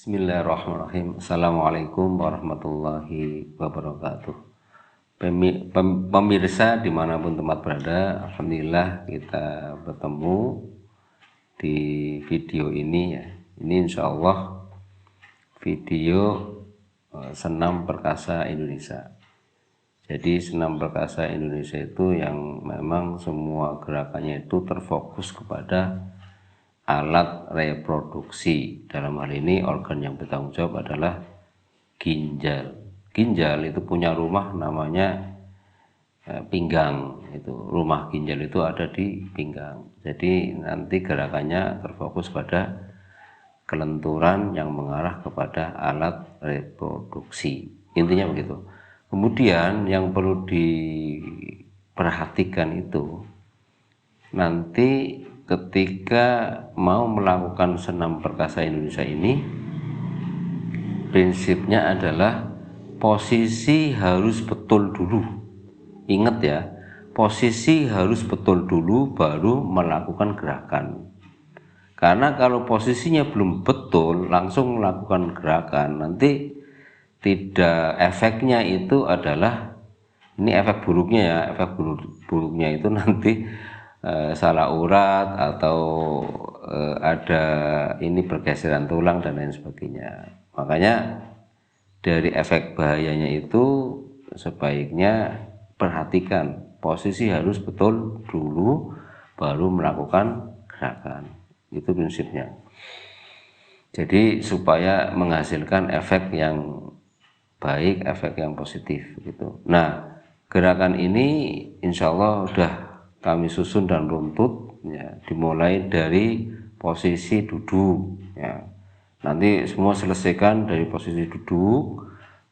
Bismillahirrahmanirrahim. Assalamualaikum warahmatullahi wabarakatuh. Pemirsa dimanapun tempat berada, alhamdulillah kita bertemu di video ini ya. Ini insya Allah video senam perkasa Indonesia. Jadi senam perkasa Indonesia itu yang memang semua gerakannya itu terfokus kepada alat reproduksi. Dalam hal ini organ yang bertanggung jawab adalah ginjal. Ginjal itu punya rumah namanya pinggang. Itu rumah ginjal itu ada di pinggang. Jadi nanti gerakannya terfokus pada kelenturan yang mengarah kepada alat reproduksi. Intinya begitu. Kemudian yang perlu diperhatikan itu nanti ketika mau melakukan senam perkasa Indonesia ini, prinsipnya adalah posisi harus betul dulu. Ingat ya, posisi harus betul dulu baru melakukan gerakan. Karena kalau posisinya belum betul langsung melakukan gerakan, nanti tidak, efeknya itu adalah, ini efek buruknya ya, efek buruknya itu nanti salah urat atau ada ini pergeseran tulang dan lain sebagainya. Makanya dari efek bahayanya itu sebaiknya perhatikan posisi harus betul dulu baru melakukan gerakan. Itu prinsipnya. Jadi supaya menghasilkan efek yang baik, efek yang positif gitu. Nah, gerakan ini insya Allah udah kami susun dan runtut ya, dimulai dari posisi duduk ya. Nanti semua selesaikan dari posisi duduk,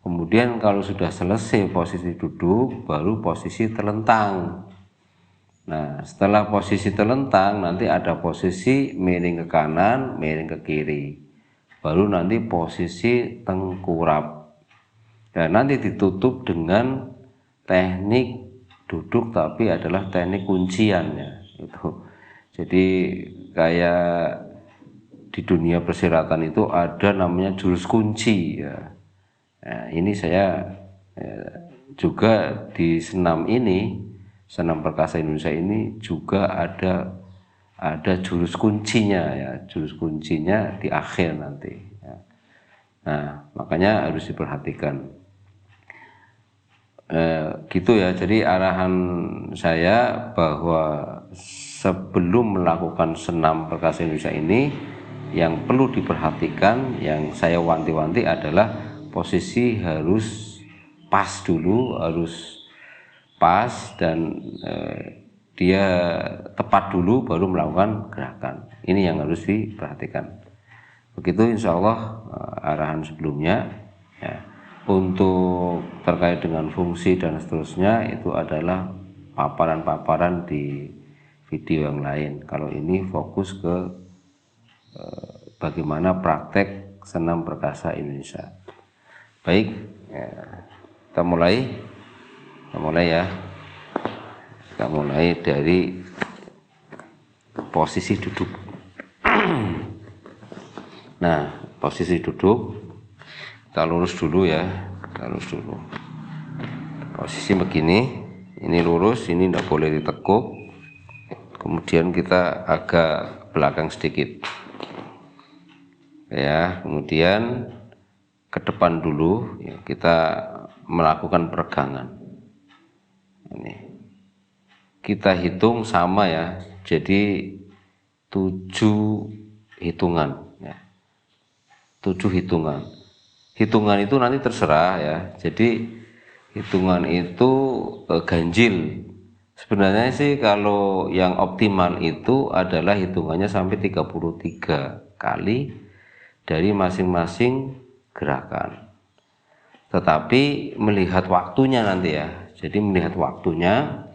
kemudian kalau sudah selesai posisi duduk baru posisi telentang. Nah, setelah posisi telentang nanti ada posisi miring ke kanan, miring ke kiri, baru nanti posisi tengkurap. Dan nanti ditutup dengan teknik duduk tapi adalah teknik kunciannya itu. Jadi kayak di dunia persilatan itu ada namanya jurus kunci ya. Nah, ini saya juga di senam ini, senam perkasa Indonesia ini juga ada jurus kuncinya ya, jurus kuncinya di akhir nanti ya. Nah, makanya harus diperhatikan. Gitu ya, jadi arahan saya bahwa sebelum melakukan senam perkasa Indonesia ini yang perlu diperhatikan, yang saya wanti-wanti adalah posisi harus pas dulu, harus pas dan dia tepat dulu baru melakukan gerakan. Ini yang harus diperhatikan. Begitu insya Allah arahan sebelumnya ya. Untuk terkait dengan fungsi dan seterusnya itu adalah paparan-paparan di video yang lain. Kalau ini fokus ke bagaimana praktek senam perkasa Indonesia. Baik, ya, kita mulai ya. Kita mulai dari posisi duduk. Nah, posisi duduk kita lurus dulu ya, kita lurus dulu. Posisi begini, ini lurus, ini tidak boleh ditekuk. Kemudian kita agak belakang sedikit. Ya, kemudian ke depan dulu, ya, kita melakukan peregangan. Ini kita hitung sama ya, jadi 7 hitungan. Ya. 7 hitungan. Hitungan itu nanti terserah ya. Jadi hitungan itu ganjil. Sebenarnya sih kalau yang optimal itu adalah hitungannya sampai 33 kali dari masing-masing gerakan. Tetapi melihat waktunya nanti ya. Jadi melihat waktunya,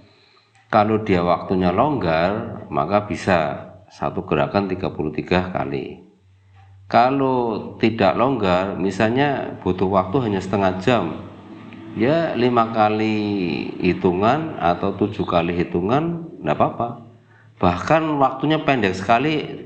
kalau dia waktunya longgar maka bisa satu gerakan 33 kali. Kalau tidak longgar, misalnya butuh waktu hanya setengah jam, ya 5 kali hitungan atau 7 kali hitungan, enggak apa-apa. Bahkan waktunya pendek sekali,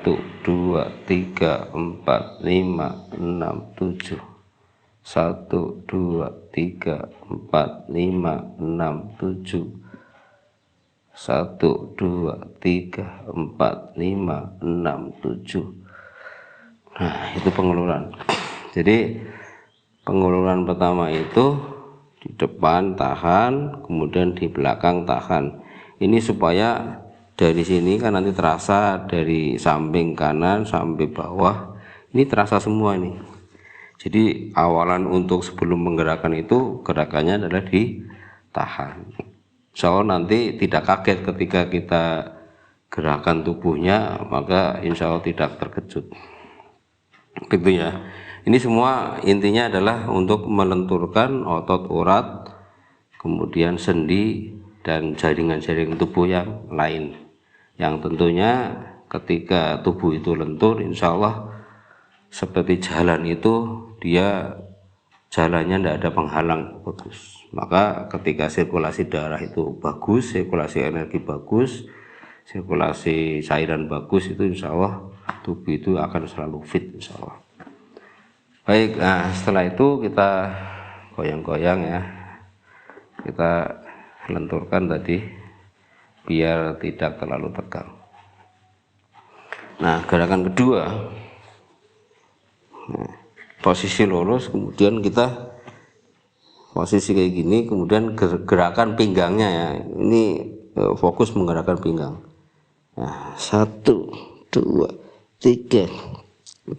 1 2 3 4 5 6 7 1 2 3 4 5 6 7 1 2 3 4 5 6 7. Nah, itu penguluran. Jadi penguluran pertama itu di depan tahan, kemudian di belakang tahan. Ini supaya dari sini kan nanti terasa dari samping kanan sampai bawah, ini terasa semua nih. Jadi awalan untuk sebelum menggerakkan itu gerakannya adalah ditahan. Insya Allah nanti tidak kaget ketika kita gerakan tubuhnya, maka insya Allah tidak terkejut. Gitu ya. Ini semua intinya adalah untuk melenturkan otot urat, kemudian sendi dan jaringan-jaringan tubuh yang lain. Yang tentunya ketika tubuh itu lentur, insya Allah seperti jalan itu dia jalannya tidak ada penghalang, bagus. Maka ketika sirkulasi darah itu bagus, sirkulasi energi bagus, sirkulasi cairan bagus, itu insya Allah tubuh itu akan selalu fit, insya Allah. Baik, nah setelah itu kita goyang-goyang ya, kita lenturkan tadi biar tidak terlalu tegang. Nah gerakan kedua, posisi lurus, kemudian kita posisi kayak gini, kemudian gerakan pinggangnya ya, ini fokus menggerakkan pinggang. Nah 1, 2, 3,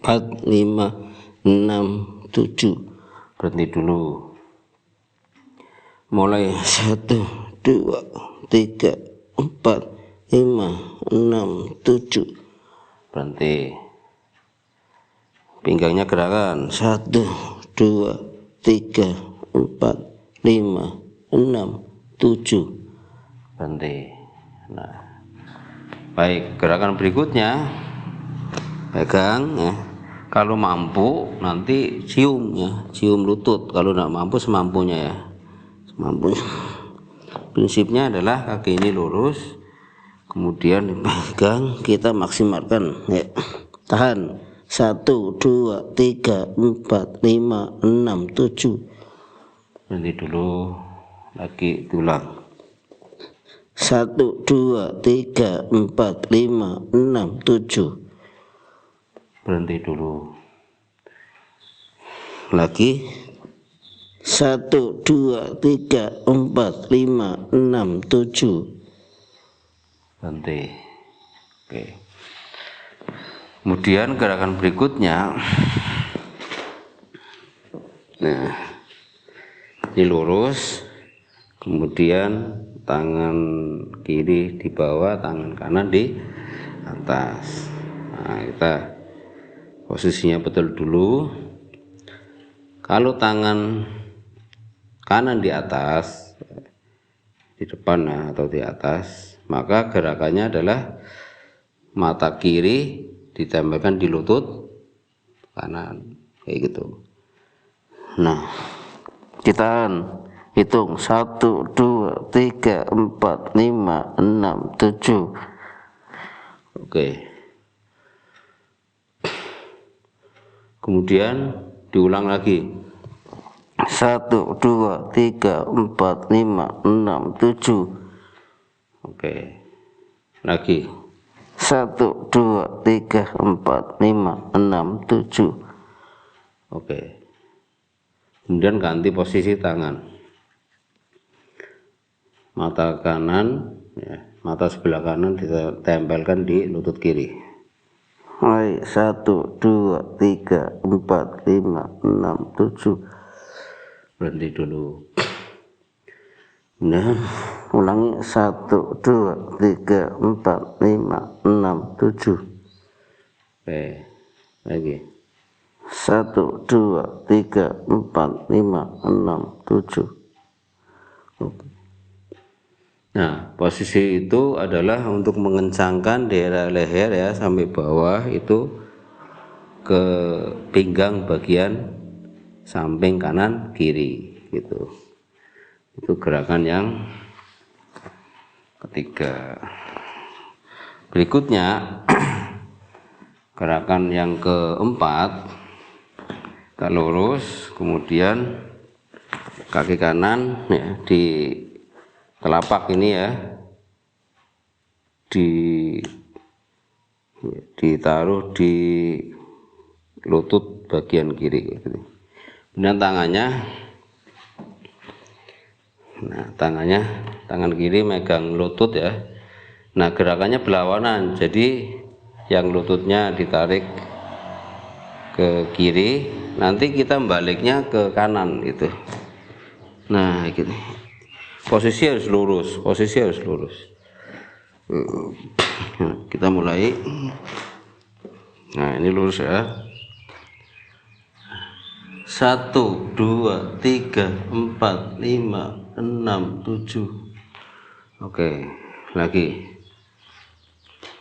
4, 5, 6, 7. Berhenti dulu. Mulai 1, 2, 3, 4, 5, 6, 7. Berhenti. Pinggangnya gerakan 1, 2, 3, 4, 5, 6, 7. Berhenti. Nah, baik, gerakan berikutnya pegang ya. Kalau mampu nanti cium ya, cium lutut. Kalau tidak mampu semampunya ya, semampunya. Prinsipnya adalah kaki ini lurus, kemudian dipegang, kita maksimalkan ya. Tahan 1, 2, 3, 4, 5, 6, 7. Berhenti dulu, lagi tulang 1, 2, 3, 4, 5, 6, 7. Berhenti dulu, lagi 1, 2, 3, 4, 5, 6, 7. Berhenti. Oke. Kemudian gerakan berikutnya, nah ini lurus, kemudian tangan kiri di bawah, tangan kanan di atas. Nah kita posisinya betul dulu. Kalau tangan kanan di atas, di depan atau di atas, maka gerakannya adalah mata kiri ditempelkan di lutut kanan, kayak gitu. Nah kita hitung 1, 2, 3, 4, 5, 6, 7. Oke. Kemudian diulang lagi 1, 2, 3, 4, 5, 6, 7. Oke. Lagi 1, 2, 3, 4, 5, 6, 7. Oke. Kemudian ganti posisi tangan. Mata kanan ya, mata sebelah kanan ditempelkan di lutut kiri. Baik, 1, 2, 3, 4, 5, 6, 7. Berhenti dulu. Nah, ulangi 1, 2, 3, 4, 5, 6, 7. Oke, lagi 1, 2, 3, 4, 5, 6, 7. Oke. Nah, posisi itu adalah untuk mengencangkan daerah leher ya sampai bawah itu ke pinggang bagian samping kanan kiri gitu. Itu gerakan yang ketiga. Berikutnya gerakan yang keempat, kita lurus, kemudian kaki kanan ya di telapak ini ya, ditaruh di lutut bagian kiri gitu. Kemudian tangan kiri megang lutut ya. Nah gerakannya berlawanan, jadi yang lututnya ditarik ke kiri, nanti kita baliknya ke kanan gitu. Nah gini, posisi harus lurus, kita mulai. Nah ini lurus ya. 1 2 3 4 5 6 7. Oke, lagi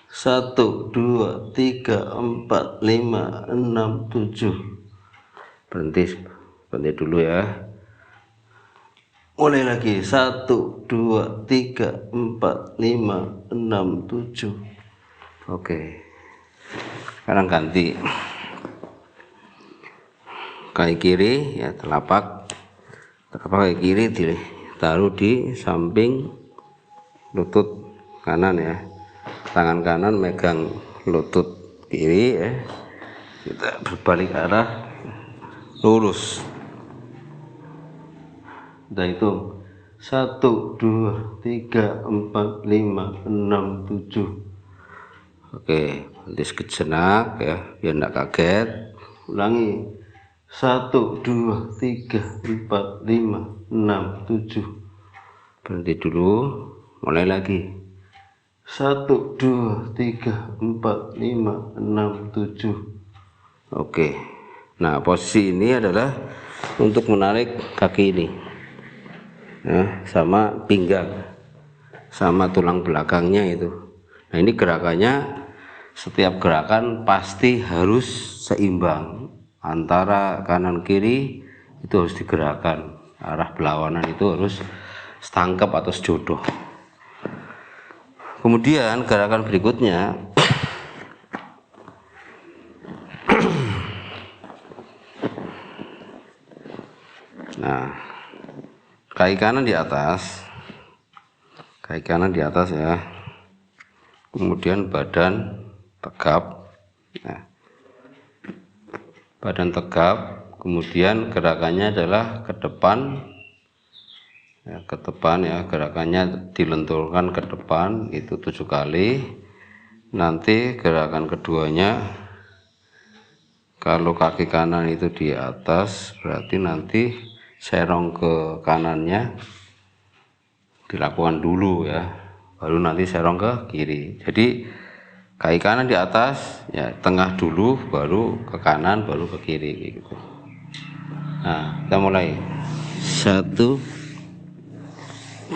1 2 3 4 5 6 7. Berhenti dulu ya. Mulai lagi 1 2 3 4 5 6 7. Oke, sekarang ganti kaki kiri ya, telapak kaki kiri ditaruh di samping lutut kanan ya, tangan kanan megang lutut kiri ya, kita berbalik arah lurus. Udah hitung 1 2 3 4 5 6 7. Oke, nanti sejenak ya biar enggak kaget. Ulangi 1 2 3 4 5 6 7. Berhenti dulu, mulai lagi 1 2 3 4 5 6 7. Oke, nah posisi ini adalah untuk menarik kaki ini ya, sama pinggang sama tulang belakangnya itu. Nah ini gerakannya, setiap gerakan pasti harus seimbang antara kanan kiri, itu harus digerakkan, arah berlawanan itu harus setangkap atau sejodoh. Kemudian gerakan berikutnya nah, kaki kanan di atas ya, kemudian badan tegap ya. Badan tegap, kemudian gerakannya adalah ke depan ya, gerakannya dilenturkan ke depan itu 7 kali. Nanti gerakan keduanya, kalau kaki kanan itu di atas, berarti nanti serong ke kanannya dilakukan dulu ya, baru nanti serong ke kiri. Jadi kaki kanan di atas ya, tengah dulu, baru ke kanan, baru ke kiri gitu. Nah kita mulai 1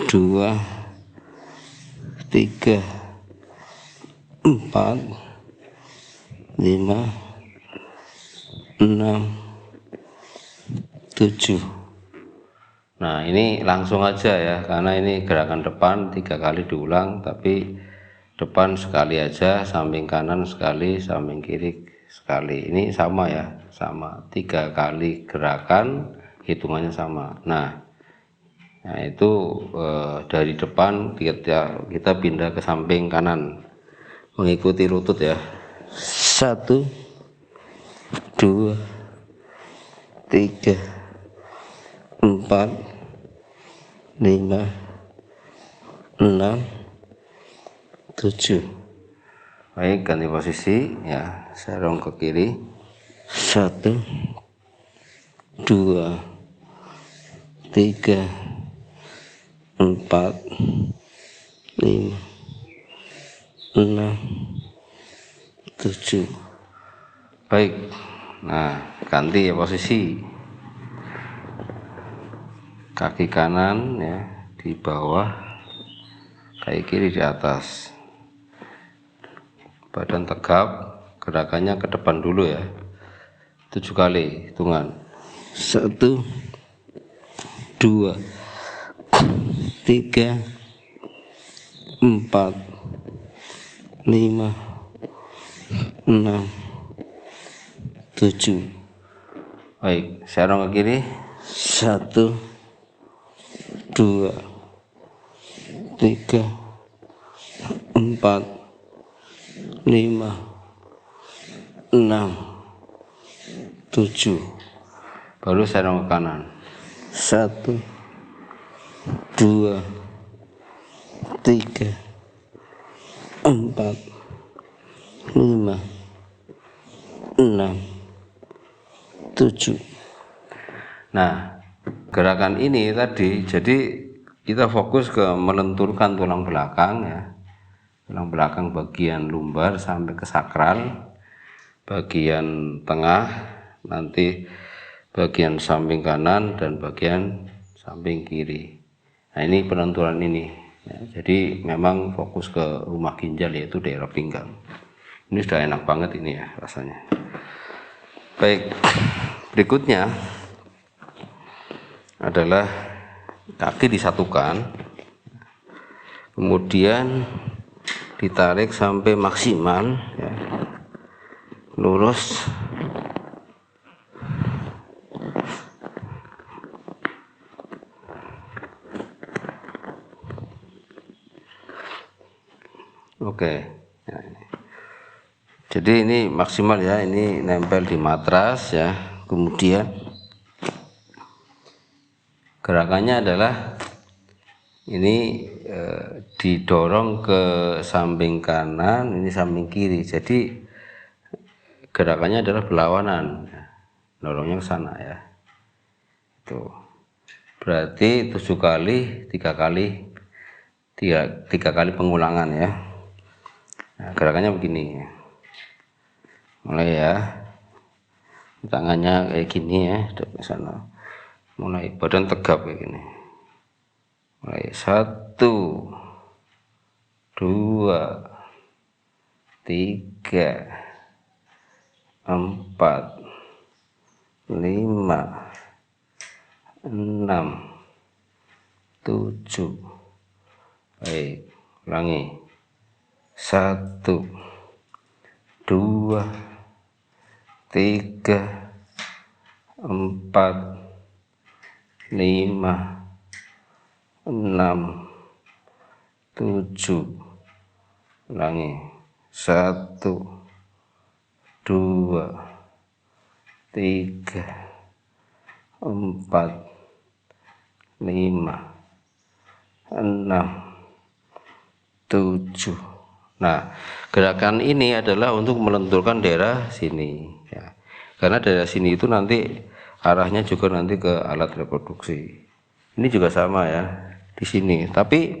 2 3 4 5 6 7. Nah ini langsung aja ya, karena ini gerakan depan 3 kali diulang, tapi depan sekali aja, samping kanan sekali, samping kiri sekali. Ini sama ya, sama 3 kali gerakan, hitungannya sama. Nah itu dari depan kita pindah ke samping kanan, mengikuti lutut ya. 1 2 3 4 5 6 7. Baik, ganti posisi ya, serong ke kiri. 1 2 3 4 5 6 7. Baik, nah ganti ya posisi, kaki kanan ya di bawah, kaki kiri di atas, badan tegap, gerakannya ke depan dulu ya, 7 kali hitungan. 1 2 3 4 5 6 7. Baik, serong ke kiri. 1 2 3 4 5 6 7. Baru serong ke kanan. 1 2 3 4 5 6 7. Nah, gerakan ini tadi, jadi kita fokus ke melenturkan tulang belakang ya, tulang belakang bagian lumbar sampai ke sakral, bagian tengah, nanti bagian samping kanan dan bagian samping kiri. Nah, ini pelenturan ini ya, jadi memang fokus ke rumah ginjal yaitu daerah pinggang. Ini sudah enak banget ini ya rasanya. Baik, berikutnya adalah kaki disatukan, kemudian ditarik sampai maksimal ya, lurus. Oke ya, ini. Jadi ini maksimal ya, ini nempel di matras ya. Kemudian gerakannya adalah ini didorong ke samping kanan, ini samping kiri. Jadi gerakannya adalah berlawanan, dorongnya ke sana ya. Itu berarti 7 kali, 3 kali, 3 kali pengulangan ya. Nah, gerakannya begini. Mulai ya, tangannya kayak gini ya, ke sana. Mulai badan tegap kayak gini. Mulai 1, 2, 3, 4, 5, 6, 7. Baik, ulangi. 1, 2, 3, 4, 5, 6, 7. Ulangi. 1, 2, 3, 4, 5, 6, 7. Nah, gerakan ini adalah untuk melenturkan daerah sini ya. Karena daerah sini itu nanti arahnya juga nanti ke alat reproduksi. Ini juga sama ya di sini. Tapi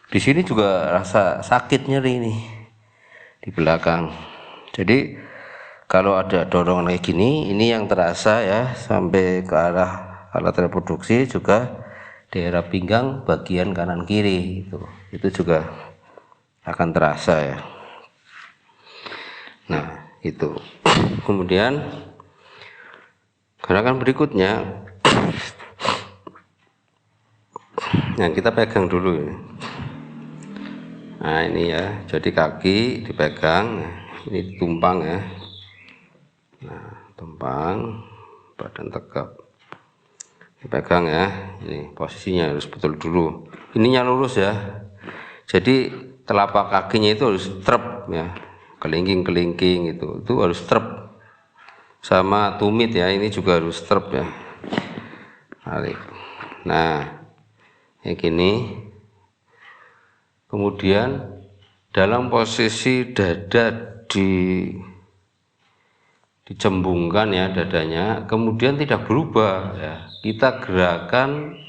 di sini juga rasa sakit nyeri nih di belakang. Jadi kalau ada dorongan kayak gini, ini yang terasa ya sampai ke arah alat reproduksi, juga daerah pinggang bagian kanan kiri itu juga akan terasa ya. Nah, itu. Kemudian gerakan berikutnya yang kita pegang dulu ini. Nah, ini ya. Jadi kaki dipegang, ini ditumpang ya. Nah, tumpang, badan tegap. Dipegang ya. Ini posisinya harus betul dulu. Ininya lurus ya. Jadi telapak kakinya itu harus trep ya, kelingking itu harus trep, sama tumit ya, ini juga harus trep ya. Tarik. Nah, yang gini. Kemudian dalam posisi dada dicembungkan ya dadanya, kemudian tidak berubah ya, kita gerakan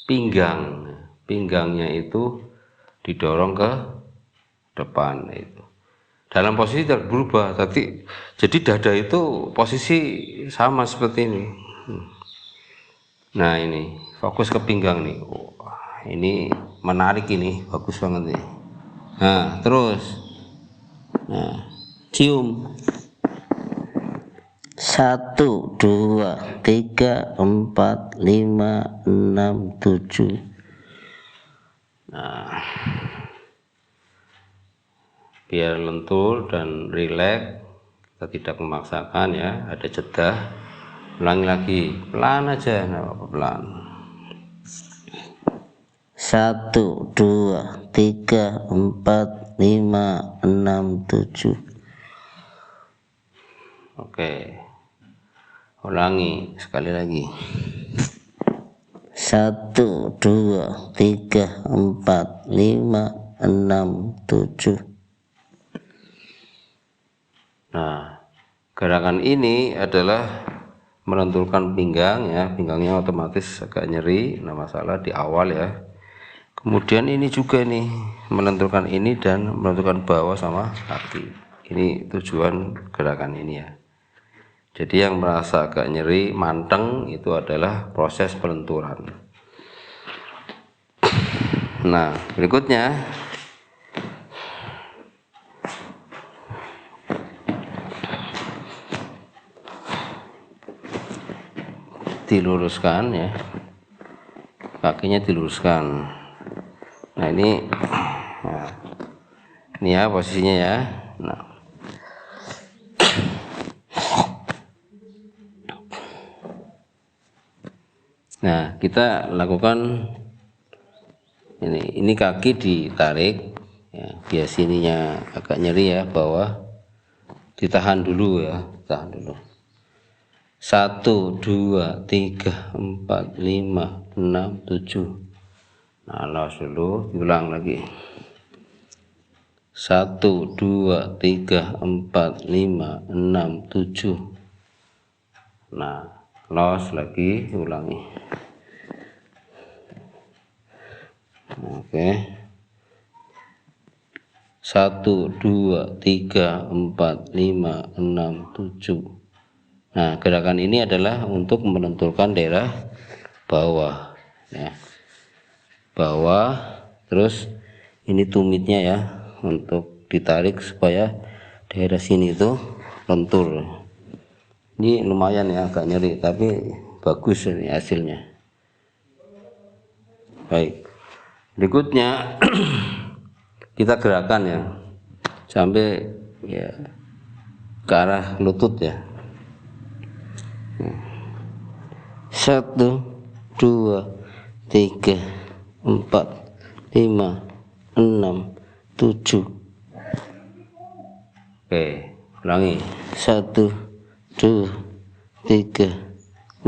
pinggang, pinggangnya itu didorong ke depan itu. Dalam posisi tidak berubah, jadi dada itu posisi sama seperti ini. Nah, ini fokus ke pinggang nih. Ini menarik, ini bagus banget nih. Nah, terus, nah, cium. 1, 2, 3, 4, 5, 6, 7. Nah, biar lentur dan rileks, kita tidak memaksakan ya, ada jeda. Ulangi lagi, pelan aja, pelan. 1, 2, 3, 4, 5, 6, 7. Oke, ulangi sekali lagi. 1, 2, 3, 4, 5, 6, 7. Nah, gerakan ini adalah melenturkan pinggang ya, pinggangnya otomatis agak nyeri, nah masalah di awal ya. Kemudian ini juga nih melenturkan ini dan melenturkan bawah sama kaki. Ini tujuan gerakan ini ya. Jadi yang merasa agak nyeri, manteng itu adalah proses pelenturan. Nah, berikutnya diluruskan ya, kakinya diluruskan. Nah ini ya posisinya ya. Nah kita lakukan ini kaki ditarik ya, biar sininya agak nyeri ya, bawah ditahan dulu ya, tahan dulu. 1 2 3 4 5 6 7. Nah los dulu, diulang lagi. 1 2 3 4 5 6 7. Nah los lagi, ulangi. Oke. 1 2 3 4 5 6 7. Nah gerakan ini adalah untuk melenturkan daerah bawah ya, bawah, terus ini tumitnya ya, untuk ditarik supaya daerah sini itu lentur. Ini lumayan ya, agak nyeri tapi bagus ini hasilnya. Baik, berikutnya kita gerakan ya sampai ya ke arah lutut ya. 1 2 3 4 5 6 7. Oke, ulangi. 1 2 3 4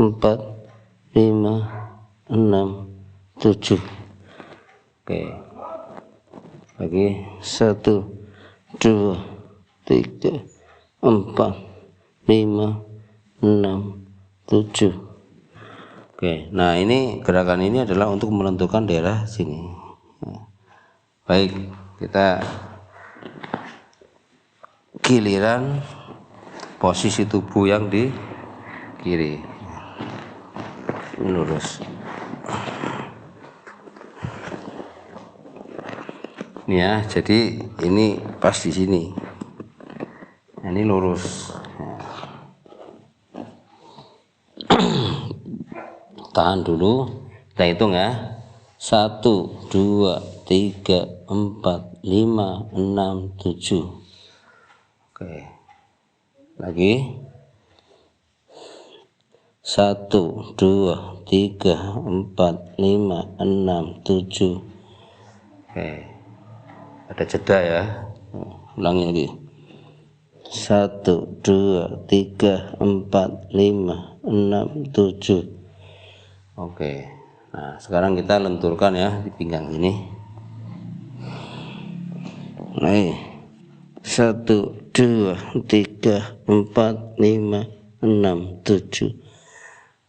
5 6 7. Oke, lagi. 1 2 3 4 5 6 7. Oke, nah ini gerakan ini adalah untuk melenturkan daerah sini. Baik, kita giliran posisi tubuh yang di kiri, lurus. Ini ya, jadi ini pas di sini. Nah, ini lurus. Tahan dulu, kita hitung ya. 1 2 3 4 5 6 7. Oke, lagi. 1 2 3 4 5 6 7. Oke, ada jeda ya, ulangi lagi. 1 2 3 4 5 6 7. Oke, nah sekarang kita lenturkan ya di pinggang ini. Nah, 1 2 3 4 5 6 7.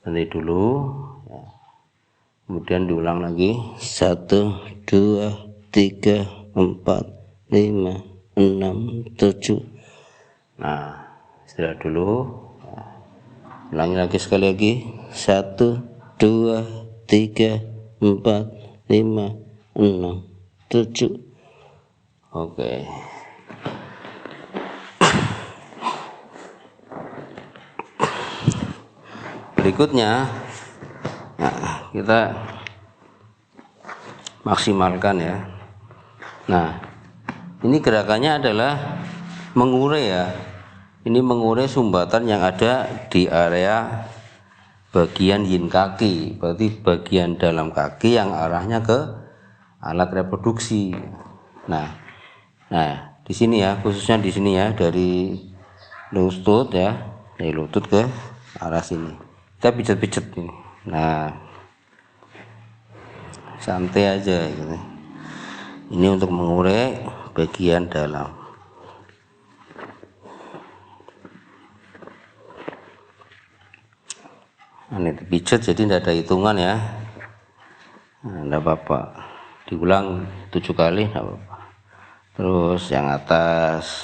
Nanti dulu ya. Kemudian diulang lagi. 1 2 3 4 5 6 7. Nah, istirahat dulu. Ulangi lagi sekali lagi. 1 2 3 4 5 6 7. Oke. Berikutnya, nah, kita maksimalkan ya. Nah, ini gerakannya adalah mengurai ya. Ini mengurai sumbatan yang ada di area bagian yin kaki, berarti bagian dalam kaki yang arahnya ke alat reproduksi. Nah di sini ya, khususnya di sini ya, dari lutut ya, dari lutut ke arah sini. Kita pijat-pijat ini. Nah, santai aja gitu. Ini untuk mengurai bagian dalam. ini dipijat jadi tidak ada hitungan ya. Nah, tidak apa-apa, diulang 7 kali tidak apa-apa. Terus yang atas,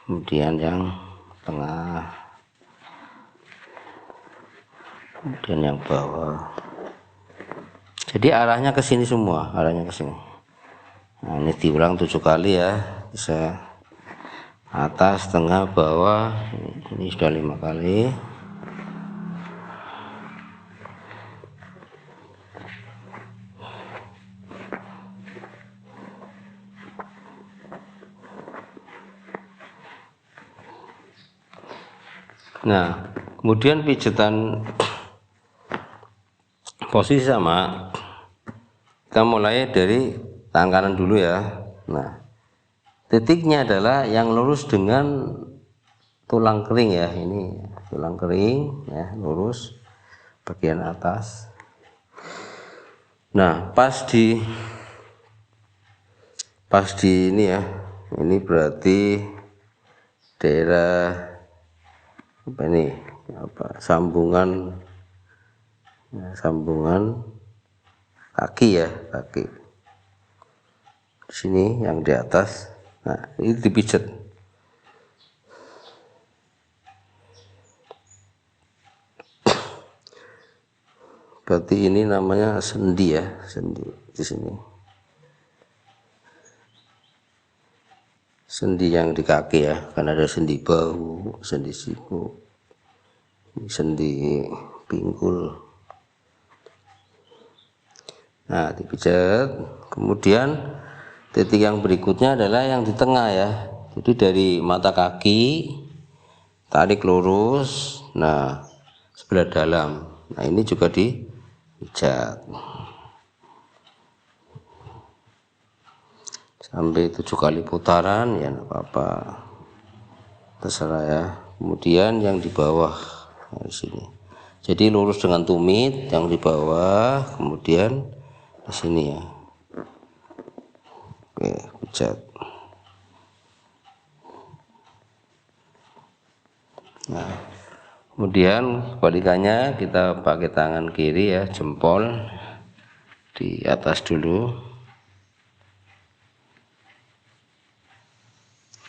kemudian yang tengah, kemudian yang bawah. Jadi arahnya ke sini semua, arahnya ke sini. Nah, ini diulang 7 kali ya, bisa atas, tengah, bawah. Ini sudah 5 kali. Nah, kemudian pijatan posisi sama. Kita mulai dari tangan kanan dulu ya. Nah, titiknya adalah yang lurus dengan tulang kering ya. Ini tulang kering ya, lurus bagian atas. Nah, pas di ini ya. Ini berarti daerah apa ini? Apa? Sambungan kaki ya, kaki. Di sini yang di atas. Nah, ini dipijat. Berarti ini namanya sendi ya, sendi di sini. Sendi yang di kaki ya, kan ada sendi bahu, sendi siku, sendi pinggul. Nah, dipijat. Kemudian titik yang berikutnya adalah yang di tengah ya. Jadi dari mata kaki tarik lurus. Nah, sebelah dalam. Nah, ini juga dipijat sampai 7 kali putaran ya, enggak apa-apa, terserah ya. Kemudian yang di bawah, nah, di sini. Jadi lurus dengan tumit yang di bawah, kemudian di sini ya. Oke, pijat. Nah, kemudian kebalikannya kita pakai tangan kiri ya, jempol di atas dulu.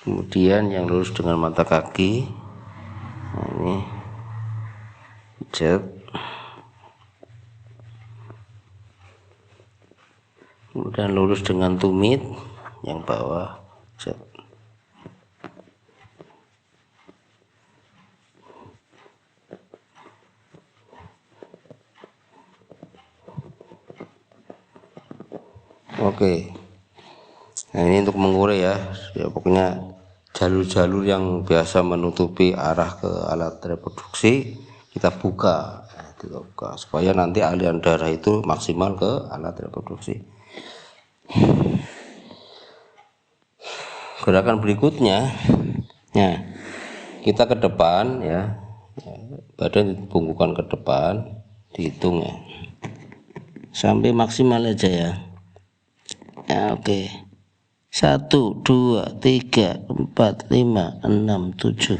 Kemudian yang lurus dengan mata kaki. Nah, ini pijat. Kemudian lurus dengan tumit yang bawah, pijat. Oke. Nah, ini untuk mengurai ya. Ya pokoknya jalur-jalur yang biasa menutupi arah ke alat reproduksi kita buka, supaya nanti aliran darah itu maksimal ke alat reproduksi. Gerakan berikutnya, ya, kita ke depan ya, badan dibungkukkan ke depan, dihitung ya, sampai maksimal aja ya. Ya, oke. 1, 2, 3, 4, 5, 6, 7.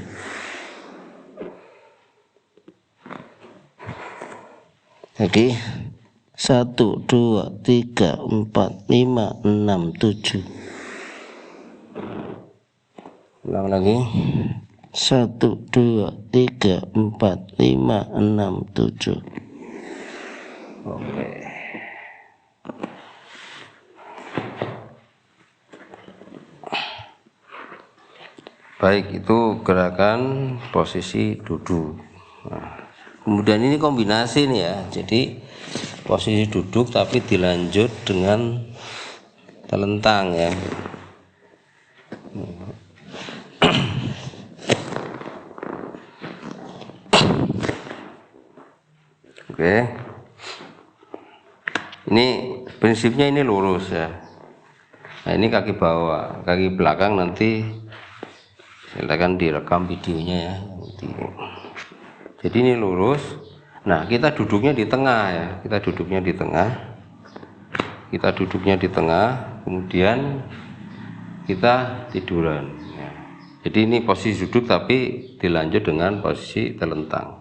Jadi 1, 2, 3, 4, 5, 6, 7. Ulang lagi. 1, 2, 3, 4, 5, 6, 7. Oke. Baik, itu gerakan posisi duduk. Nah, kemudian ini kombinasi nih ya. Jadi posisi duduk tapi dilanjut dengan telentang ya. Oke. Ini prinsipnya ini lurus ya. Nah, ini kaki bawah, kaki belakang nanti silakan direkam videonya ya. Jadi ini lurus. Nah, kita duduknya di tengah ya. Kita duduknya di tengah. Kita duduknya di tengah. Kemudian kita tiduran. Ya. Jadi ini posisi duduk tapi dilanjut dengan posisi telentang.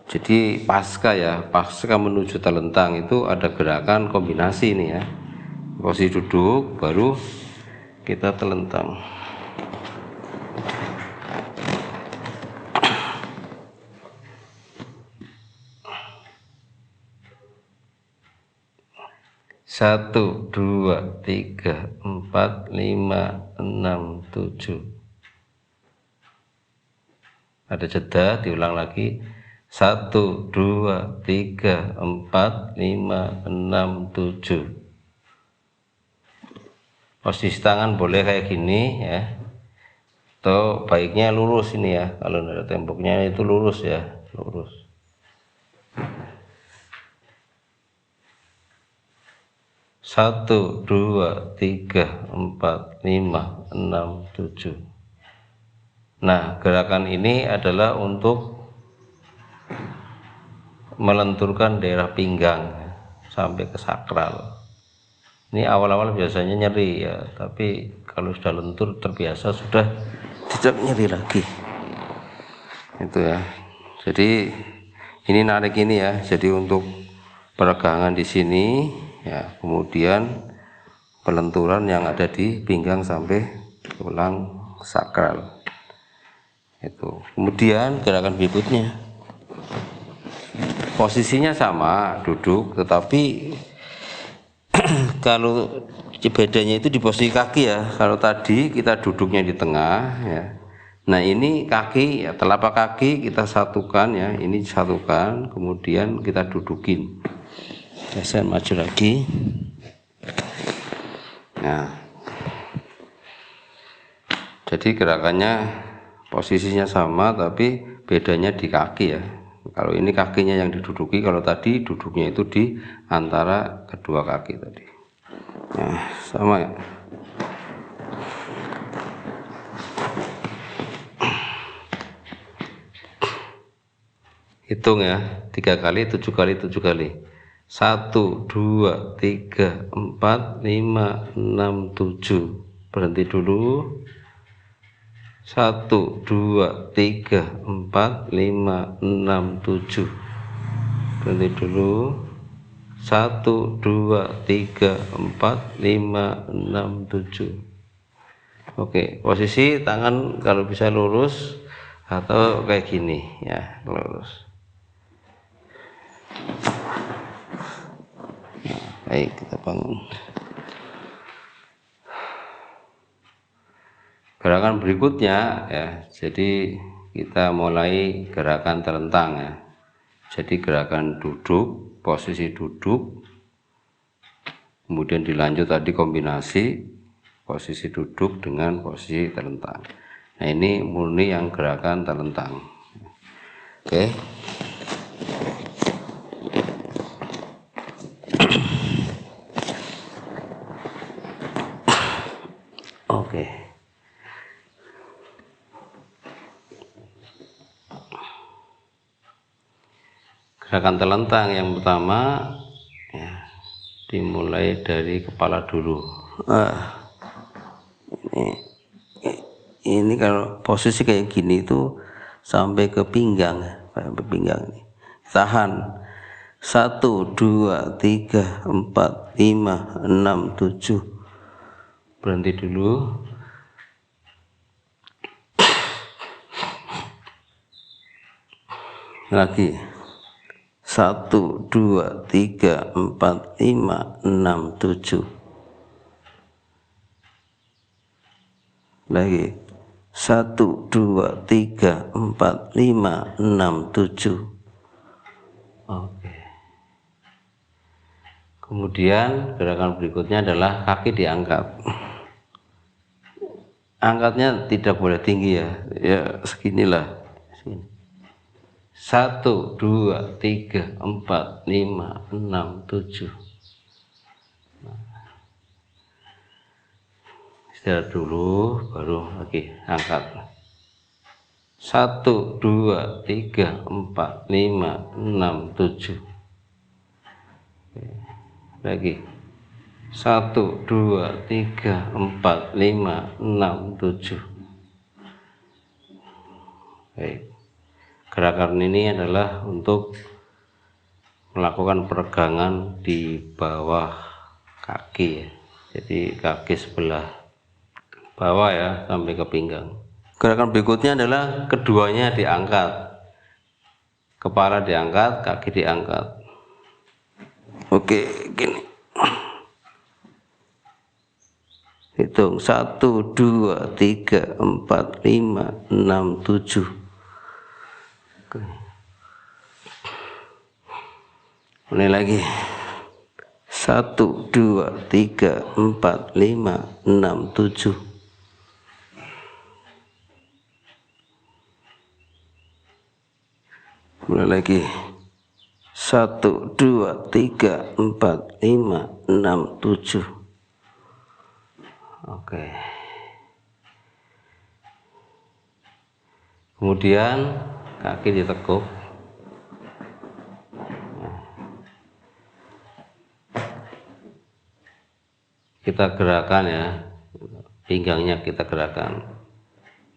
Jadi pasca menuju telentang itu ada gerakan kombinasi ini ya. Posisi duduk baru kita telentang. Satu, dua, tiga, empat, lima, enam, tujuh. Ada jeda, diulang lagi. 1, 2, 3, 4, 5, 6, 7. Posisi tangan boleh kayak gini ya, atau baiknya lurus ini ya. Kalau ada temboknya itu lurus ya, lurus. Satu, dua, tiga, empat, lima, enam, tujuh. Nah, gerakan ini adalah untuk melenturkan daerah pinggang sampai ke sakral. Ini awal-awal biasanya nyeri ya, tapi kalau sudah lentur terbiasa sudah tidak nyeri lagi. Itu ya. Jadi ini narik ini ya. Jadi untuk peregangan di sini ya, kemudian pelenturan yang ada di pinggang sampai tulang sakral. Itu. Kemudian gerakan berikutnya. Posisinya sama, duduk, tetapi kalau bedanya itu di posisi kaki ya. Kalau tadi kita duduknya di tengah ya. Nah ini kaki ya, telapak kaki kita satukan ya, ini disatukan, kemudian kita dudukin. Saya maju lagi. Nah, jadi gerakannya posisinya sama, tapi bedanya di kaki ya. Kalau ini kakinya yang diduduki, kalau tadi duduknya itu di antara kedua kaki tadi. Nah, sama ya. Hitung ya, 3 kali, 7 kali, 7 kali. 1, 2, 3, 4, 5, 6, 7. Berhenti dulu. 1, 2, 3, 4, 5, 6, 7. Berhenti dulu. 1, 2, 3, 4, 5, 6, 7. Oke, posisi tangan kalau bisa lurus atau kayak gini ya, lurus. Nah, baik, kita bangun. Gerakan berikutnya ya, jadi kita mulai gerakan telentang ya. Jadi gerakan duduk, posisi duduk, kemudian dilanjut tadi kombinasi posisi duduk dengan posisi telentang. Nah ini murni yang gerakan telentang. Oke. Oke. Gerakan telentang yang pertama ya, dimulai dari kepala dulu. Ini kalau posisi kayak gini itu sampai ke pinggang, sampai pinggang ini. Tahan. 1, 2, 3, 4, 5, 6, 7. Berhenti dulu. Lagi. 1, 2, 3, 4, 5, 6, 7. Lagi. 1, 2, 3, 4, 5, 6, 7. Oke. Kemudian gerakan berikutnya adalah kaki diangkat. Angkatnya tidak boleh tinggi ya, ya seginilah. 1, 2, 3, 4, 5, 6, 7. Istirahat dulu, baru lagi angkat. 1, 2, 3, 4, 5, 6, 7. Lagi. 1, 2, 3, 4, 5, 6, 7. Baik. Gerakan ini adalah untuk melakukan peregangan di bawah kaki ya. Jadi kaki sebelah bawah ya sampai ke pinggang. Gerakan berikutnya adalah keduanya diangkat. Kepala diangkat, kaki diangkat. Oke, gini. Hitung 1, 2, 3, 4, 5, 6, 7. Oke. Mulai lagi. 1, 2, 3, 4, 5, 6, 7. Mulai lagi. 1, 2, 3, 4, 5, 6, 7. Oke. Kemudian kaki ditekuk. Kita gerakan ya, pinggangnya kita gerakan.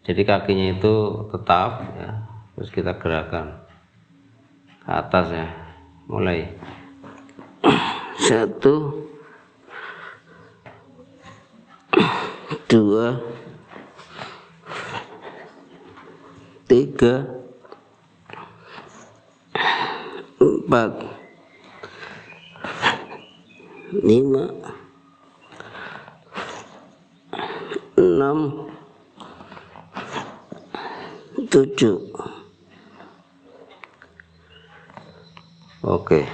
Jadi kakinya itu tetap ya, terus kita gerakan ke atas ya. Mulai 1, 2, 3, 4, 5, 6, 7. Oke.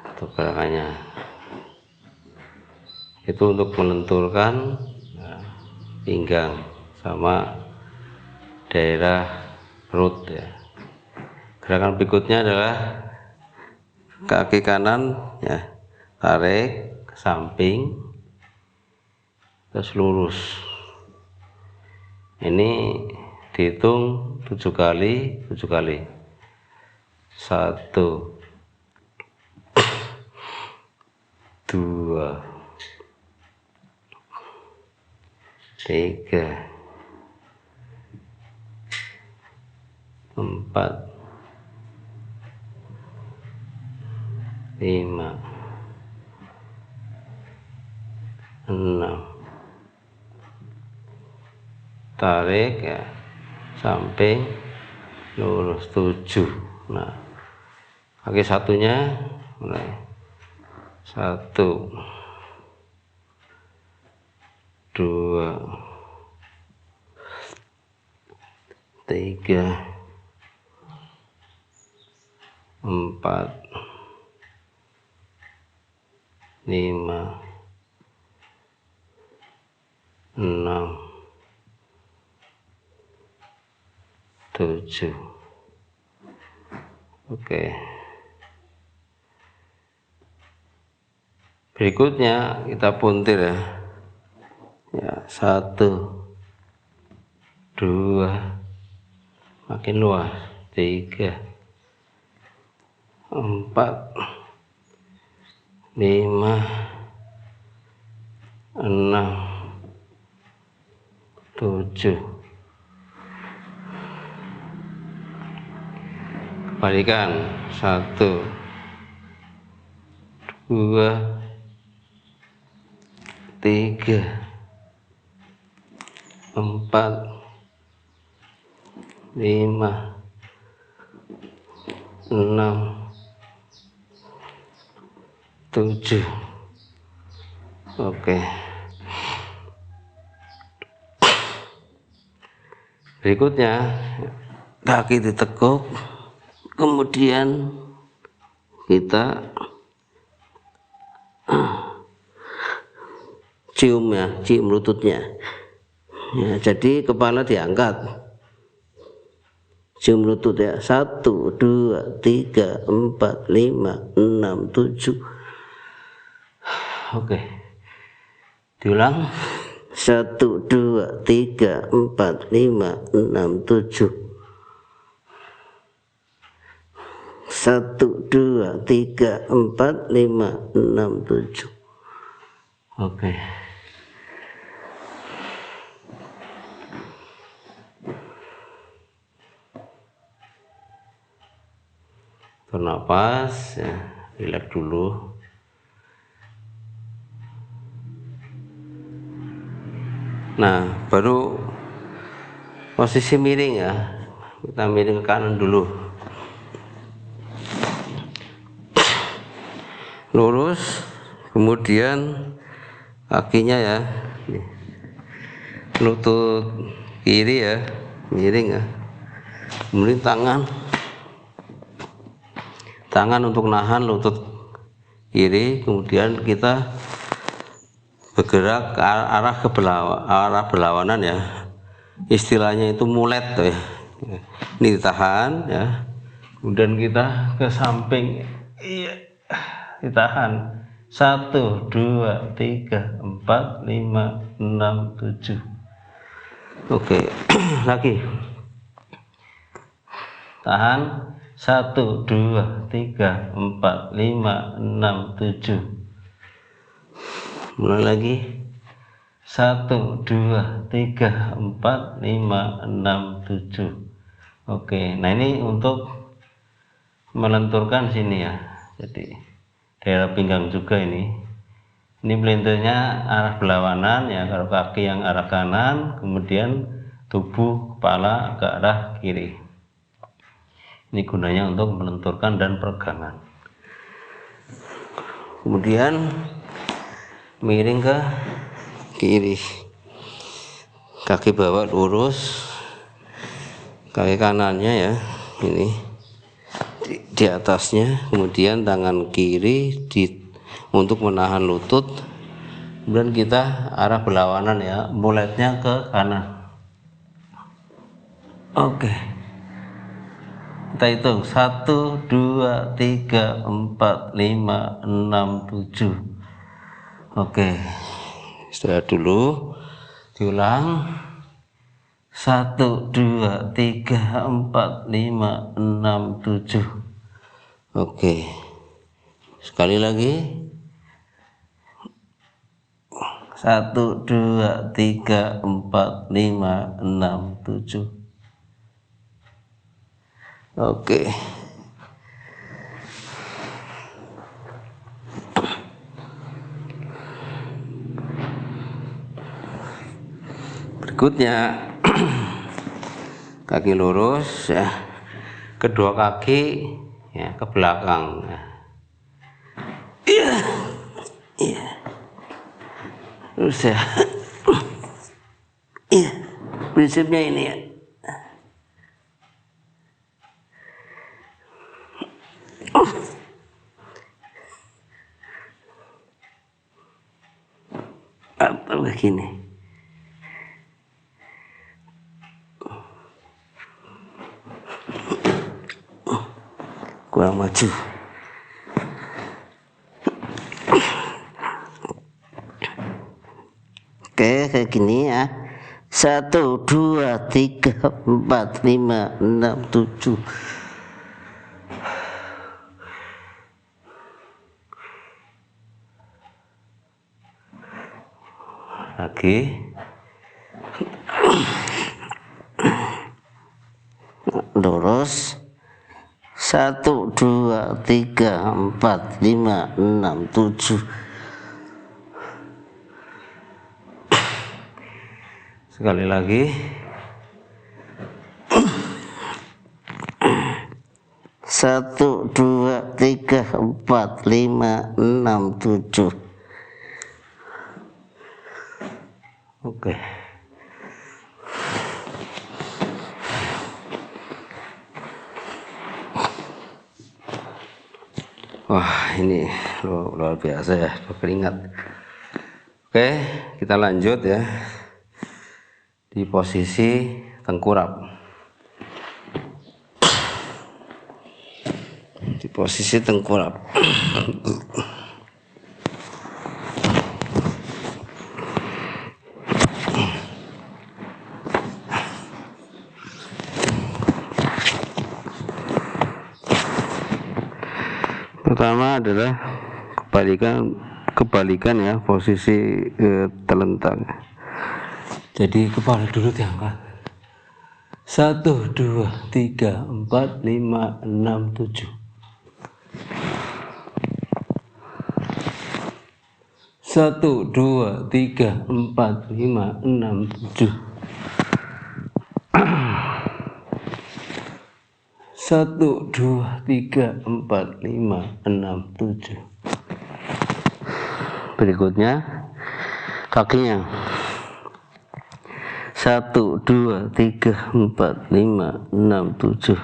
Untuk gerakannya itu untuk melenturkan pinggang sama daerah perut ya. Gerakan berikutnya adalah kaki kanan ya, tarik ke samping terus lurus. Ini dihitung 7 kali 7 kali. 1, 2, 3, 4, 5, 6. Tarik ya, samping lurus 7. Nah, kaki satunya mulai 1, 2, 3, 4, 5, 6, 7. Oke. Berikutnya kita puntir ya. Ya, 1, 2, makin luas, 3, 4, 5, 6, 7. Kembalikan 1, 2, 3, 4, 5, 6, 7. Oke. Berikutnya kaki ditekuk, kemudian kita cium ya, cium lututnya ya, jadi kepala diangkat, cium lutut ya. 1, 2, 3, 4, 5, 6, 7. Oke, diulang. 1, 2, 3, 4, 5, 6, 7. 1, 2, 3, 4, 5, 6, 7. Oke. Atur nafas ya, rileks dulu. Nah, baru posisi miring ya, kita miring ke kanan dulu, lurus, kemudian kakinya ya, lutut kiri ya, miring ya, kemudian tangan untuk nahan lutut kiri, kemudian kita bergerak ke arah berlawanan ya, istilahnya itu mulet ya. Ini ditahan ya, kemudian kita ke samping, iya, ditahan, 1, 2, 3, 4, 5, 6, 7. Oke, lagi tahan, 1, 2, 3, 4, 5, 6, 7. Mulai lagi, 1, 2, 3, 4, 5, 6, 7. Oke, nah ini untuk melenturkan sini ya, jadi daerah pinggang juga ini melenturnya arah berlawanan ya, kalau kaki yang arah kanan, kemudian tubuh kepala ke arah kiri. Ini gunanya untuk melenturkan dan peregangan. Kemudian miring ke kiri, kaki bawah lurus, kaki kanannya ya ini di atasnya, kemudian tangan kiri untuk menahan lutut, kemudian kita arah berlawanan ya, muletnya ke kanan. Oke, kita hitung 1, 2, 3, 4, 5, 6, 7. Oke, istirahat dulu, diulang, 1, 2, 3, 4, 5, 6, 7. Oke, sekali lagi, 1, 2, 3, 4, 5, 6, 7. Oke, berikutnya kaki lurus ya, kedua kaki ya ke belakang ya. Iya, iya, terus ya, iya, prinsipnya ini ya. Atau begini. Kurang maju. Oke, kayak gini ya. 1, 2, 3, 4, 5, 6, 7. Lagi, lurus, 1, 2, 3, 4, 5, 6, 7. Sekali lagi, 1, 2, 3, 4, 5, 6, 7. Oke. Wah, ini luar biasa ya, berkeringat. Oke, kita lanjut ya. Di posisi tengkurap. Di posisi tengkurap. Pertama adalah kebalikan ya, posisi telentang. Jadi kepala dulu diangkat. 1, 2, 3, 4, 5, 6, 7. 1, 2, 3, 4, 5, 6, 7. 1, 2, 3, 4, 5, 6, 7. Berikutnya kakinya. 1, 2, 3, 4, 5, 6, 7.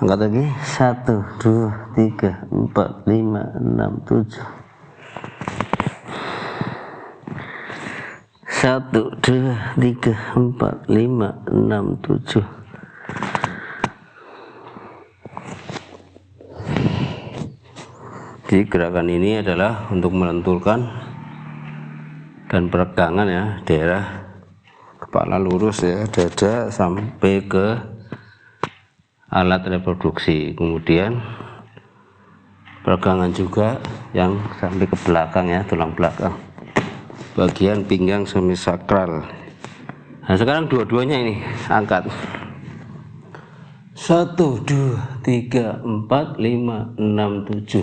Angkat lagi. 1, 2, 3, 4, 5, 6, 7. 1, 2, 3, 4, 5, 6, 7. Jadi gerakan ini adalah untuk melenturkan dan peregangan ya, daerah kepala lurus ya, dada sampai ke alat reproduksi. Kemudian peregangan juga yang sampai ke belakang ya, tulang belakang, bagian pinggang semisakral. Nah sekarang dua-duanya ini angkat. 1, 2, 3, 4, 5, 6, 7.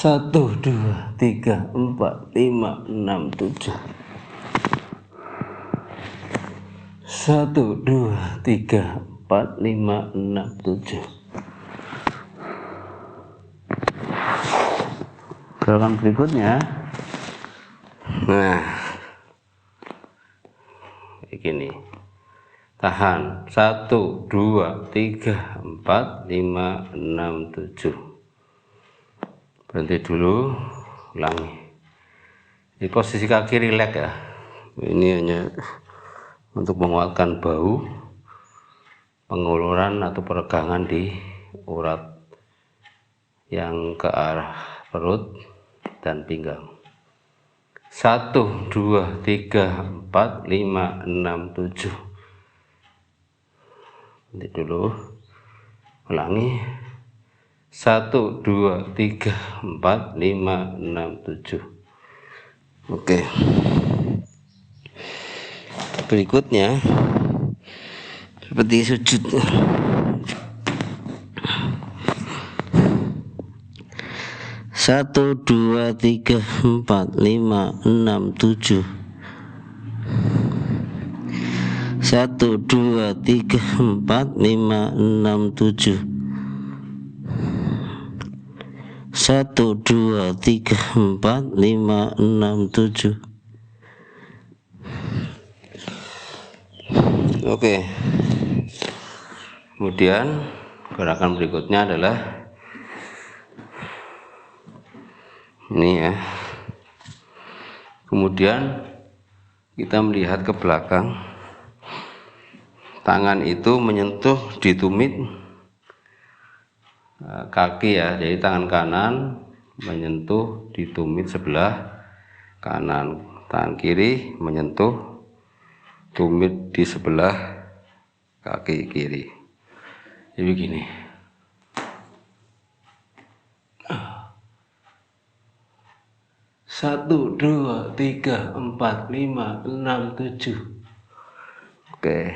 1, 2, 3, 4, 5, 6, 7. 1, 2, 3, 4, 5, 6, 7. 7. Gerakan berikutnya, nah kayak gini, tahan. 1, 2, 3, 4, 5, 6, 7. Berhenti dulu, ulangi. Di posisi kaki rileks ya. Ini hanya untuk menguatkan bahu, penguluran atau peregangan di urat yang ke arah perut dan pinggang. 1, 2, 3, 4, 5, 6, 7. Berhenti dulu, ulangi. 1, 2, 3, 4, 5, 6, 7. Oke. Berikutnya seperti sujud. 1, 2, 3, 4, 5, 6, 7. 1, 2, 3, 4, 5, 6, 7. 1, 2, 3, 4, 5, 6, 7. Oke. Kemudian gerakan berikutnya adalah ini ya. Kemudian kita melihat ke belakang. Tangan itu menyentuh di tumit kaki ya, jadi tangan kanan menyentuh di tumit sebelah kanan, tangan kiri menyentuh tumit di sebelah kaki kiri. Jadi begini. 1, 2, 3, 4, 5, 6, 7. Oke.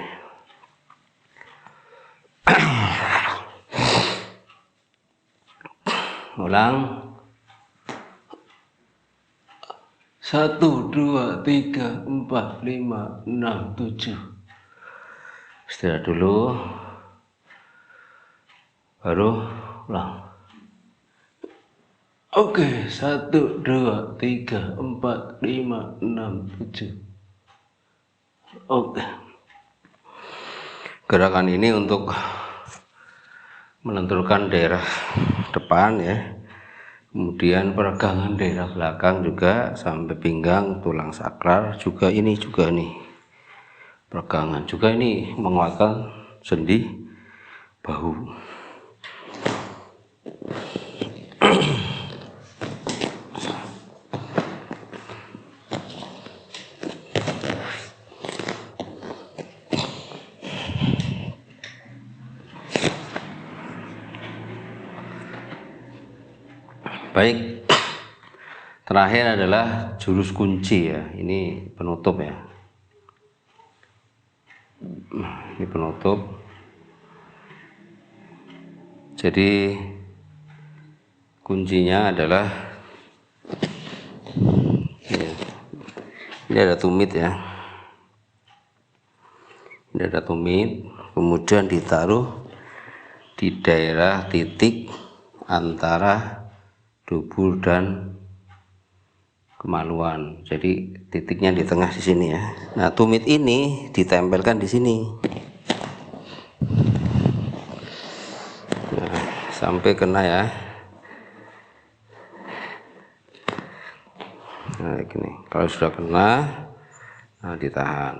Ulang. 1, 2, 3, 4, 5, 6, 7. Istirahat dulu, baru ulang. Oke, 1, 2, 3, 4, 5, 6, 7. Oke. Gerakan ini untuk melenturkan daerah depan ya, kemudian peregangan daerah belakang juga sampai pinggang, tulang sakral juga, ini juga nih peregangan juga, ini menguatkan sendi bahu. Baik, terakhir adalah jurus kunci ya, ini penutup ya, ini penutup. Jadi kuncinya adalah ini ada tumit ya, ini ada tumit, kemudian ditaruh di daerah titik antara dubur dan kemaluan. Jadi titiknya di tengah di sini ya. Nah, tumit ini ditempelkan di sini. Nah, sampai kena ya. Nah, gini. Kalau sudah kena, nah ditahan.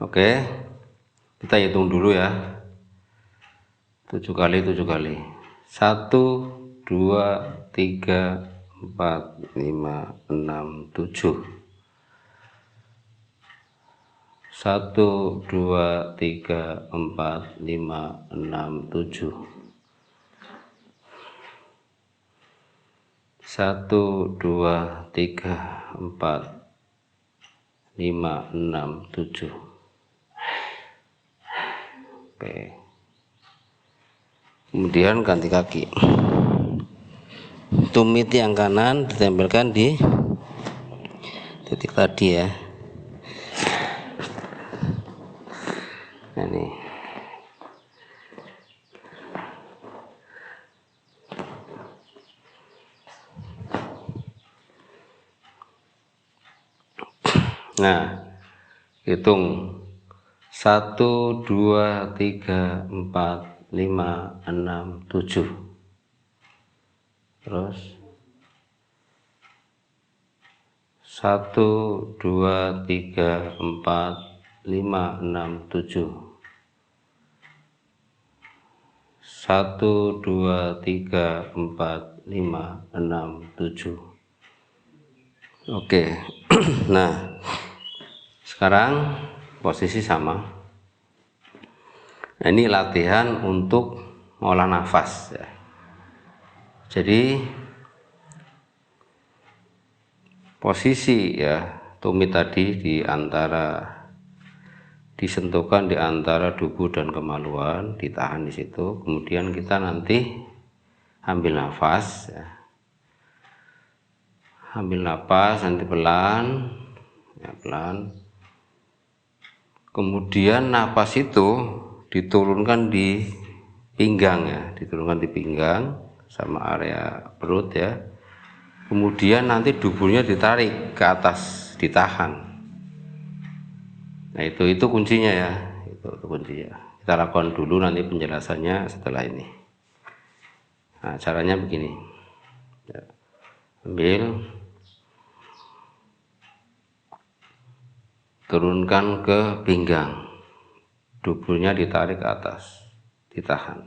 Oke. Kita hitung dulu ya. 7 kali 7 kali. 1 2 3 4 5 6 7. 1 2 3 4 5 6 7. 1 2 3 4 5 6 7. Oke. Kemudian ganti kaki. Tumit yang kanan ditempelkan di titik tadi ya. Nah, ini. Nah, hitung 1 2 3 4 5 6 7. Terus 1 2 3 4 5 6 7. 1 2 3 4 5 6 7. Oke. Nah, sekarang posisi sama. Nah, ini latihan untuk ngolah nafas ya. Jadi posisi ya tumit tadi disentuhkan di antara dubur dan kemaluan, ditahan di situ. Kemudian kita nanti ambil nafas ya. Ambil nafas nanti pelan ya, pelan. Kemudian nafas itu diturunkan di pinggang ya, diturunkan di pinggang sama area perut ya. Kemudian nanti duburnya ditarik ke atas, ditahan. Nah, itu kuncinya ya, itu kuncinya. Kita lakukan dulu, nanti penjelasannya setelah ini. Nah, caranya begini ya. Ambil, turunkan ke pinggang, duburnya ditarik ke atas, ditahan.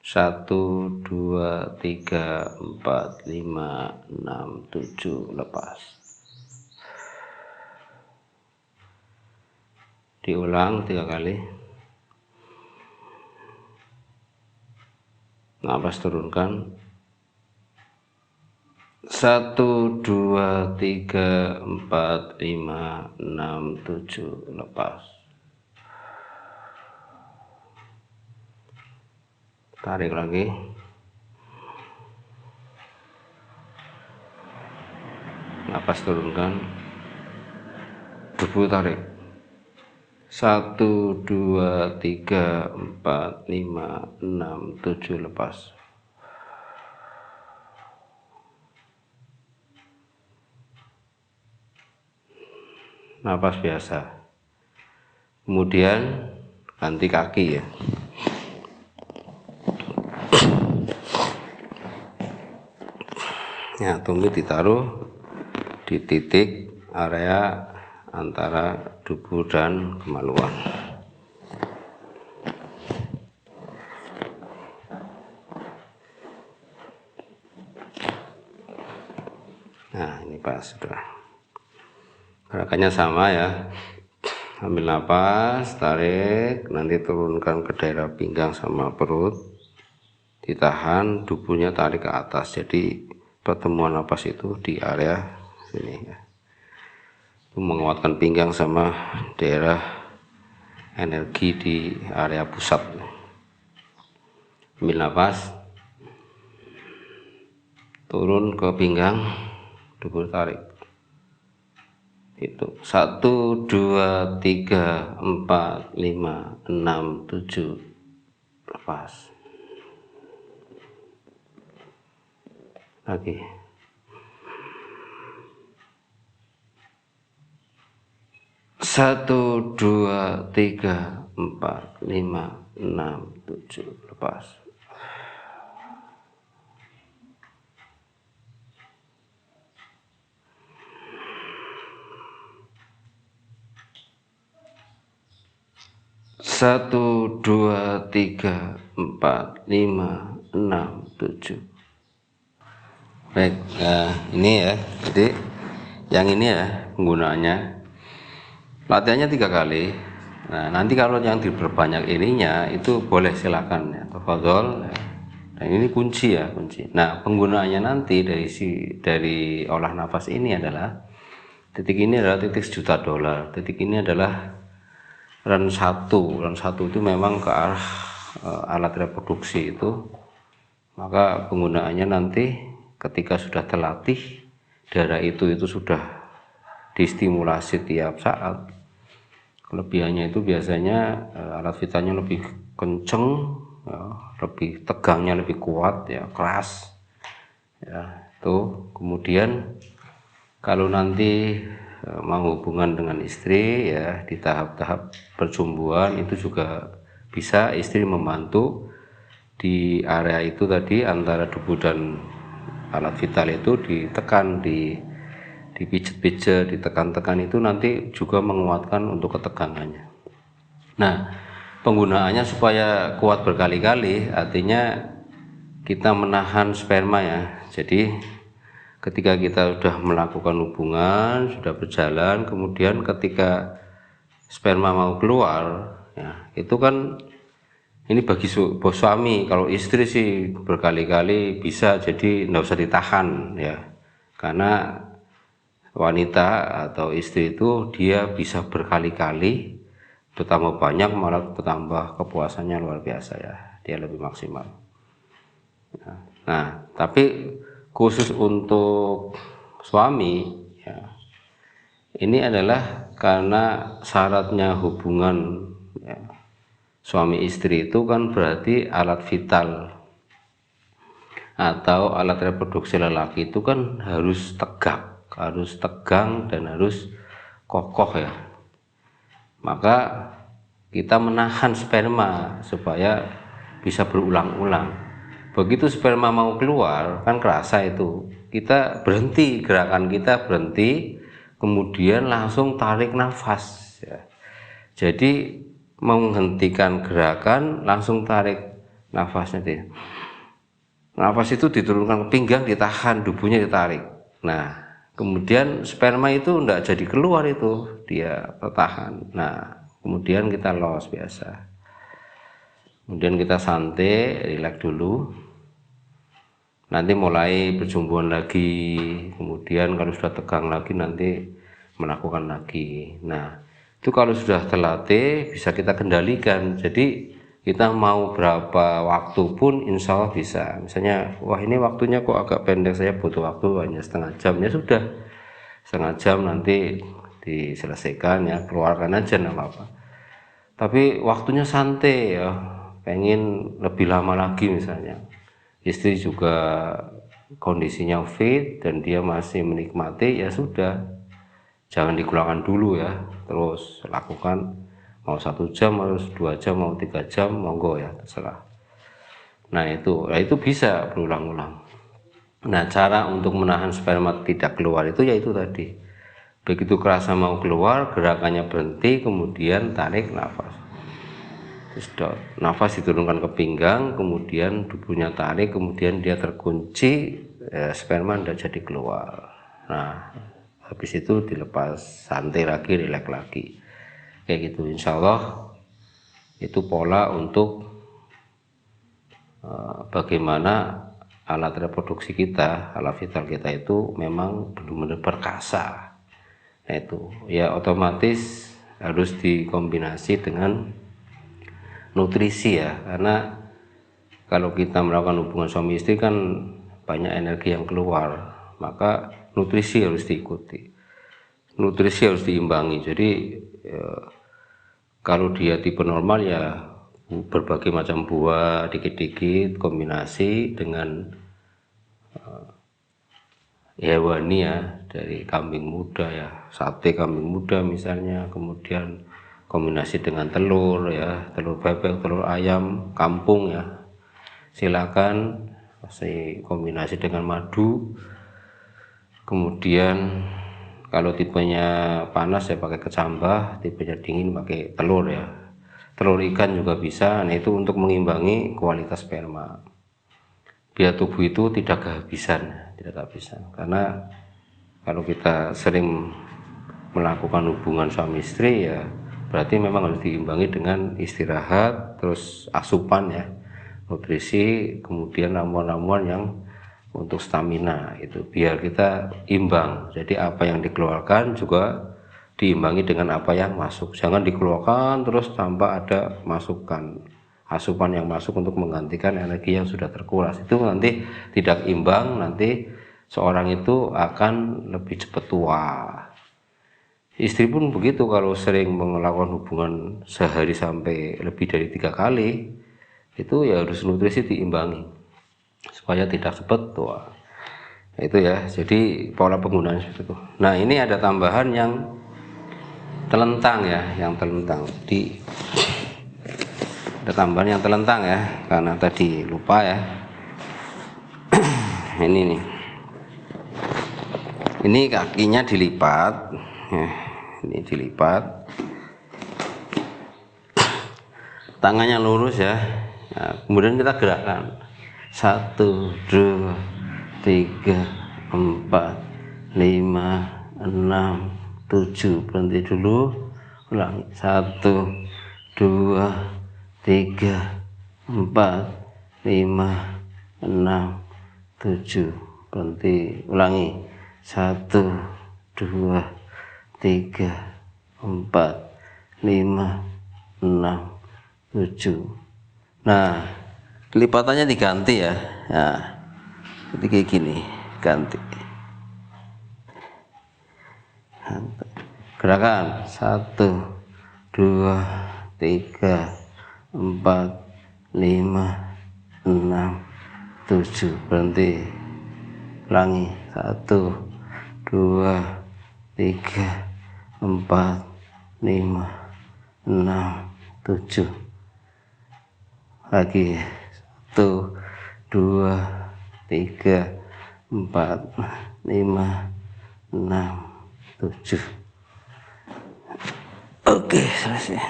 1 2 3 4 5 6 7, lepas. Diulang 3 kali. Nafas turunkan. 1 2 3 4 5 6 7, lepas. Tarik lagi. Nafas turunkan. Dubur tarik. 1 2 3 4 5 6 7, lepas. Nafas biasa. Kemudian ganti kaki ya. Ya, tumit ditaruh di titik area antara dubur dan kemaluan. Nah, ini pas sudah. Gerakannya sama ya. Ambil napas, tarik, nanti turunkan ke daerah pinggang sama perut, ditahan, duburnya tarik ke atas. Jadi pertemuan napas itu di area sini ya. Itu menguatkan pinggang sama daerah energi di area pusat. Ambil nafas, turun ke pinggang, dubur tarik. Itu 1, 2, 3, 4, 5, 6, 7, lepas. Lagi. 1, 2, 3, 4, 5, 6, 7, lepas. Satu, 2, 3, 4, 5, 6, 7. Baik, nah ini ya, jadi yang ini ya penggunaannya. Latihannya 3 kali. Nah, nanti kalau yang diperbanyak ininya itu boleh silakan ya, tafadhol. Dan ini kunci ya, kunci. Nah, penggunaannya nanti dari olah nafas ini adalah titik ini adalah titik $1.000.000. Titik ini adalah run 1 itu memang ke arah alat reproduksi itu. Maka penggunaannya nanti ketika sudah terlatih, darah itu sudah distimulasi tiap saat. Kelebihannya itu biasanya alat vitalnya lebih kenceng ya, lebih tegangnya lebih kuat ya, keras ya. Tuh kemudian kalau nanti mau hubungan dengan istri ya, di tahap-tahap percumbuan itu juga bisa istri membantu di area itu tadi, antara debu dan alat vital itu ditekan, dipijat-pijat, ditekan-tekan, itu nanti juga menguatkan untuk ketegangannya. Nah, penggunaannya supaya kuat berkali-kali, artinya kita menahan sperma ya. Jadi ketika kita sudah melakukan hubungan, sudah berjalan, kemudian ketika sperma mau keluar ya, itu kan ini bagi bos suami. Kalau istri sih berkali-kali bisa, jadi nggak usah ditahan ya, karena wanita atau istri itu dia bisa berkali-kali, bertambah banyak, malah bertambah kepuasannya luar biasa ya, dia lebih maksimal. Nah, tapi khusus untuk suami ya, ini adalah karena syaratnya hubungan ya, suami istri itu kan berarti alat vital atau alat reproduksi lelaki itu kan harus tegak, harus tegang dan harus kokoh ya. Maka kita menahan sperma supaya bisa berulang-ulang. Begitu sperma mau keluar kan kerasa itu, kita berhenti, gerakan kita berhenti, kemudian langsung tarik nafas ya. Jadi menghentikan gerakan, langsung tarik nafasnya dia. Nafas itu diturunkan ke pinggang, ditahan, tubuhnya ditarik. Nah, kemudian sperma itu enggak jadi keluar, itu dia tertahan. Nah, kemudian kita los biasa. Kemudian kita santai, rileks dulu. Nanti mulai percumbuan lagi. Kemudian kalau sudah tegang lagi nanti melakukan lagi. Nah, itu kalau sudah terlatih bisa kita kendalikan. Jadi kita mau berapa waktu pun insya Allah bisa. Misalnya, wah ini waktunya kok agak pendek, saya butuh waktu hanya setengah jam, ya sudah setengah jam nanti diselesaikan ya, keluarkan aja nggak apa-apa. Tapi waktunya santai ya, pengen lebih lama lagi misalnya, istri juga kondisinya fit dan dia masih menikmati, ya sudah, jangan dikeluarkan dulu ya, terus lakukan. Mau 1 jam, harus 2 jam, mau 3 jam, monggo ya, terserah. Nah itu bisa berulang-ulang. Nah, cara untuk menahan sperma tidak keluar itu yaitu tadi, begitu kerasa mau keluar, gerakannya berhenti, kemudian tarik nafas. Terus nafas diturunkan ke pinggang, kemudian tubuhnya tarik, kemudian dia terkunci, sperma tidak jadi keluar. Nah, habis itu dilepas, santai lagi, rileks lagi. Kayak gitu, insya Allah itu pola untuk bagaimana alat reproduksi kita, alat vital kita itu memang benar-benar perkasa. Nah itu ya otomatis harus dikombinasi dengan nutrisi ya, karena kalau kita melakukan hubungan suami istri kan banyak energi yang keluar, maka nutrisi harus diikuti, nutrisi harus diimbangi. Jadi kalau dia tipe normal ya berbagai macam buah dikit-dikit kombinasi dengan hewani ya, dari kambing muda ya, sate kambing muda misalnya, kemudian kombinasi dengan telur ya, telur bebek, telur ayam kampung ya, silakan. Masih kombinasi dengan madu. Kemudian kalau tipenya panas ya pakai kecambah, tipenya dingin pakai telur ya, telur ikan juga bisa. Nah itu untuk mengimbangi kualitas sperma biar tubuh itu tidak kehabisan, karena kalau kita sering melakukan hubungan suami istri ya berarti memang harus diimbangi dengan istirahat, terus asupan ya, nutrisi, kemudian ramuan-ramuan yang untuk stamina itu biar kita imbang. Jadi apa yang dikeluarkan juga diimbangi dengan apa yang masuk, jangan dikeluarkan terus tanpa ada masukan, asupan yang masuk untuk menggantikan energi yang sudah terkuras. Itu nanti tidak imbang, nanti seorang itu akan lebih cepat tua. Istri pun begitu, kalau sering melakukan hubungan sehari sampai lebih dari 3 kali, itu ya harus nutrisi diimbangi supaya tidak cepat tua. Itu ya, jadi pola penggunaan seperti itu. Nah ini ada tambahan yang telentang ya, yang telentang. Jadi ada tambahan yang telentang ya, karena tadi lupa ya. Ini nih, ini kakinya dilipat ya, ini dilipat, tangannya lurus ya. Nah, kemudian kita gerakkan 1, 2, 3, 4, 5, 6, 7. Berhenti dulu, ulangi 1, 2, 3, 4, 5, 6, 7. Berhenti, ulangi 1, 2, 3, 4, 5, 6, 7. Nah lipatannya diganti ya. Nah jadi kayak gini, ganti gerakan 1, 2, 3, 4, 5, 6, 7. Berhenti, ulangi 1, 2, 3, 4, 5, 6, 7. Lagi 1, 2, 3, 4, 5, 6, 7. Oke, selesai.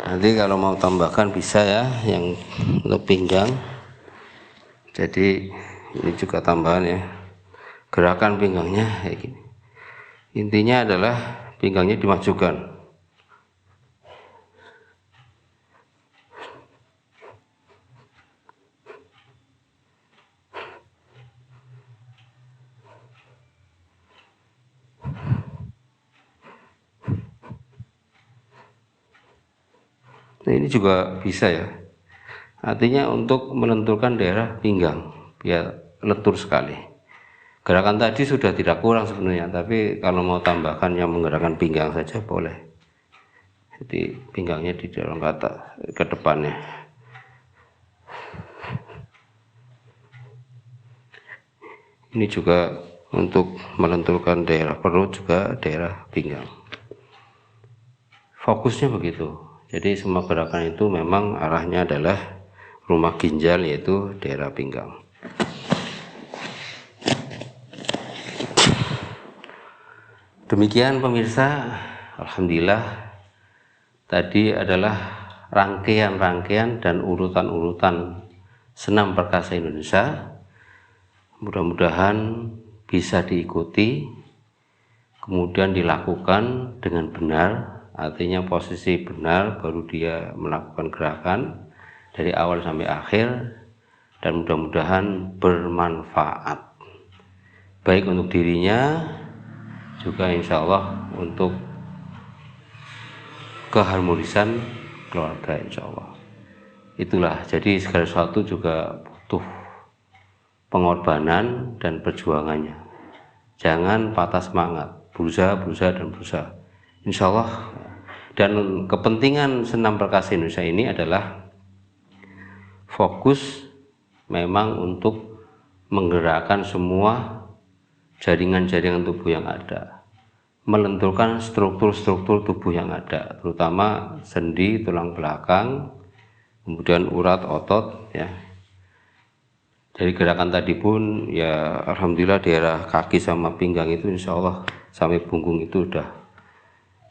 Nanti kalau mau tambahkan bisa ya, yang untuk pinggang. Jadi ini juga tambahan ya, gerakan pinggangnya kayak gini. Intinya adalah pinggangnya dimajukan. Nah ini juga bisa ya, artinya untuk melenturkan daerah pinggang biar lentur sekali. Gerakan tadi sudah tidak kurang sebenarnya, tapi kalau mau tambahkan yang menggerakkan pinggang saja boleh. Jadi pinggangnya didorong ke atas, ke depannya. Ini juga untuk melenturkan daerah perut, juga daerah pinggang. Fokusnya begitu. Jadi semua gerakan itu memang arahnya adalah rumah ginjal, yaitu daerah pinggang. Demikian pemirsa, alhamdulillah tadi adalah rangkaian-rangkaian dan urutan-urutan senam perkasa Indonesia. Mudah-mudahan bisa diikuti, kemudian dilakukan dengan benar, artinya posisi benar baru dia melakukan gerakan dari awal sampai akhir, dan mudah-mudahan bermanfaat baik untuk dirinya juga insya Allah untuk keharmonisan keluarga, insya Allah. Itulah, jadi segala sesuatu juga butuh pengorbanan dan perjuangannya. Jangan patah semangat, berusaha dan berusaha, insya Allah. Dan kepentingan Senam Perkasa Indonesia ini adalah fokus memang untuk menggerakkan semua jaringan-jaringan tubuh yang ada, melenturkan struktur-struktur tubuh yang ada, terutama sendi, tulang belakang, kemudian urat, otot, ya. Dari gerakan tadi pun ya alhamdulillah daerah kaki sama pinggang itu insya Allah sampai punggung itu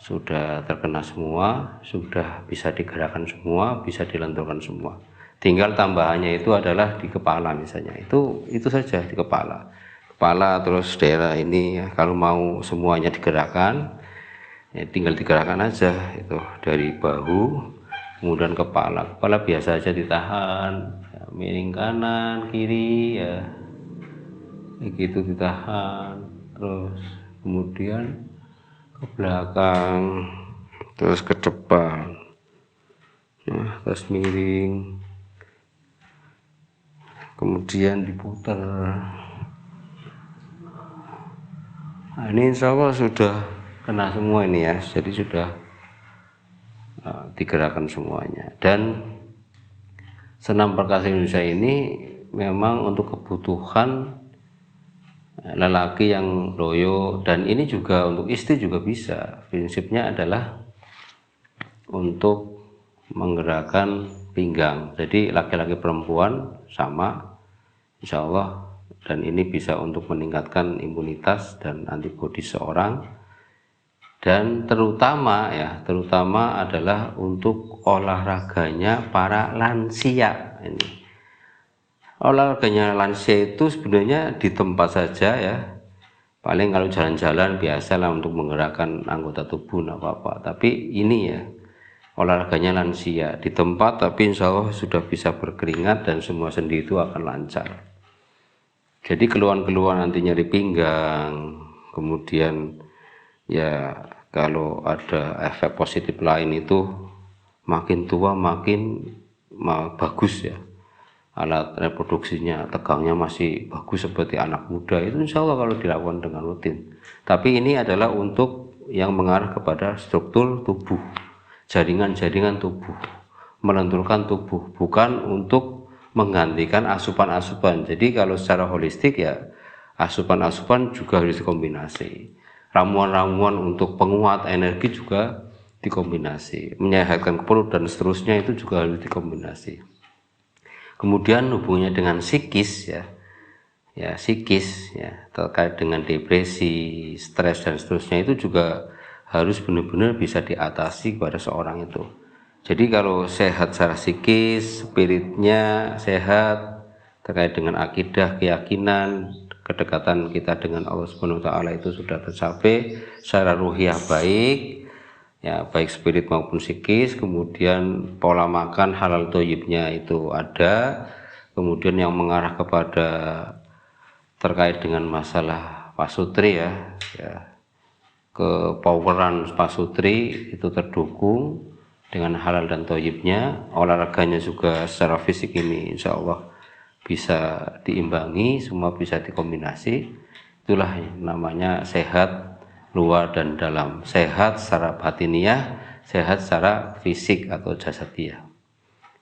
sudah terkena semua, sudah bisa digerakkan semua, bisa dilenturkan semua. Tinggal tambahannya itu adalah di kepala misalnya, itu saja di kepala terus daerah ini ya, kalau mau semuanya digerakkan ya tinggal digerakkan aja, itu dari bahu kemudian kepala biasa aja ditahan ya, miring kanan kiri ya begitu ditahan, terus kemudian ke belakang, terus ke depan ya, terus miring, kemudian diputar. Nah, ini insya Allah sudah kena semua ini ya, jadi sudah digerakkan semuanya. Dan Senam Perkasa Indonesia ini memang untuk kebutuhan lelaki yang loyo, dan ini juga untuk istri juga bisa. Prinsipnya adalah untuk menggerakkan pinggang, jadi laki-laki perempuan sama insya Allah. Dan ini bisa untuk meningkatkan imunitas dan antibodi seorang, dan terutama adalah untuk olahraganya para lansia. Ini olahraganya lansia itu sebenarnya di tempat saja ya, paling kalau jalan-jalan biasa lah untuk menggerakkan anggota tubuh nggak apa-apa. Tapi ini ya olahraganya lansia di tempat, tapi insya Allah sudah bisa berkeringat dan semua sendi itu akan lancar. Jadi keluhan-keluhan nanti nyeri pinggang, kemudian ya kalau ada efek positif lain itu makin tua makin bagus ya, alat reproduksinya, tegangnya masih bagus seperti anak muda, itu insya Allah kalau dilakukan dengan rutin. Tapi ini adalah untuk yang mengarah kepada struktur tubuh, jaringan-jaringan tubuh, melenturkan tubuh, bukan untuk menggantikan asupan-asupan. Jadi kalau secara holistik ya asupan-asupan juga harus dikombinasi, ramuan-ramuan untuk penguat energi juga dikombinasi, menyehatkan perut dan seterusnya itu juga harus dikombinasi. Kemudian hubungannya dengan psikis ya psikis ya, terkait dengan depresi, stres dan seterusnya, itu juga harus benar-benar bisa diatasi kepada seorang itu. Jadi kalau sehat secara psikis, spiritnya sehat, terkait dengan akidah, keyakinan, kedekatan kita dengan Allah Subhanahu wa taala itu sudah tercapai, secara ruhiyah baik ya, baik spirit maupun psikis. Kemudian pola makan halal thayyibnya itu ada, kemudian yang mengarah kepada terkait dengan masalah pasutri ya kepoweran pasutri itu terdukung dengan halal dan thayyibnya. Olahraganya juga secara fisik ini insya Allah bisa diimbangi, semua bisa dikombinasi. Itulah namanya sehat luar dan dalam, sehat secara batiniah, sehat secara fisik atau jasadiah,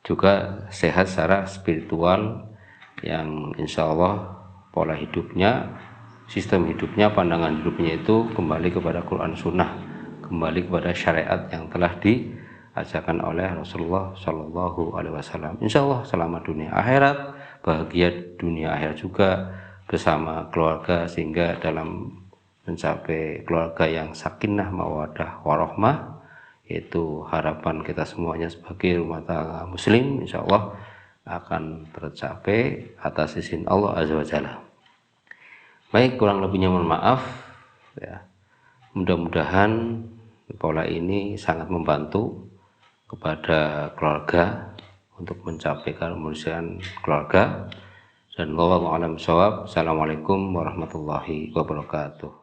juga sehat secara spiritual, yang insya Allah pola hidupnya, sistem hidupnya, pandangan hidupnya itu kembali kepada Quran Sunnah, kembali kepada syariat yang telah diajarkan oleh Rasulullah Shallallahu Alaihi Wasallam. Insya Allah selamat dunia akhirat, bahagia dunia akhirat juga bersama keluarga, sehingga dalam mencapai keluarga yang sakinah mawadah warahmah, itu harapan kita semuanya sebagai rumah tangga muslim, insya Allah akan tercapai atas izin Allah Azza wa Jalla. Baik, kurang lebihnya mohon maaf ya. Mudah-mudahan pola ini sangat membantu kepada keluarga untuk mencapai keharmonisan keluarga. Dan wallahu a'lam bishawab. Assalamualaikum warahmatullahi wabarakatuh.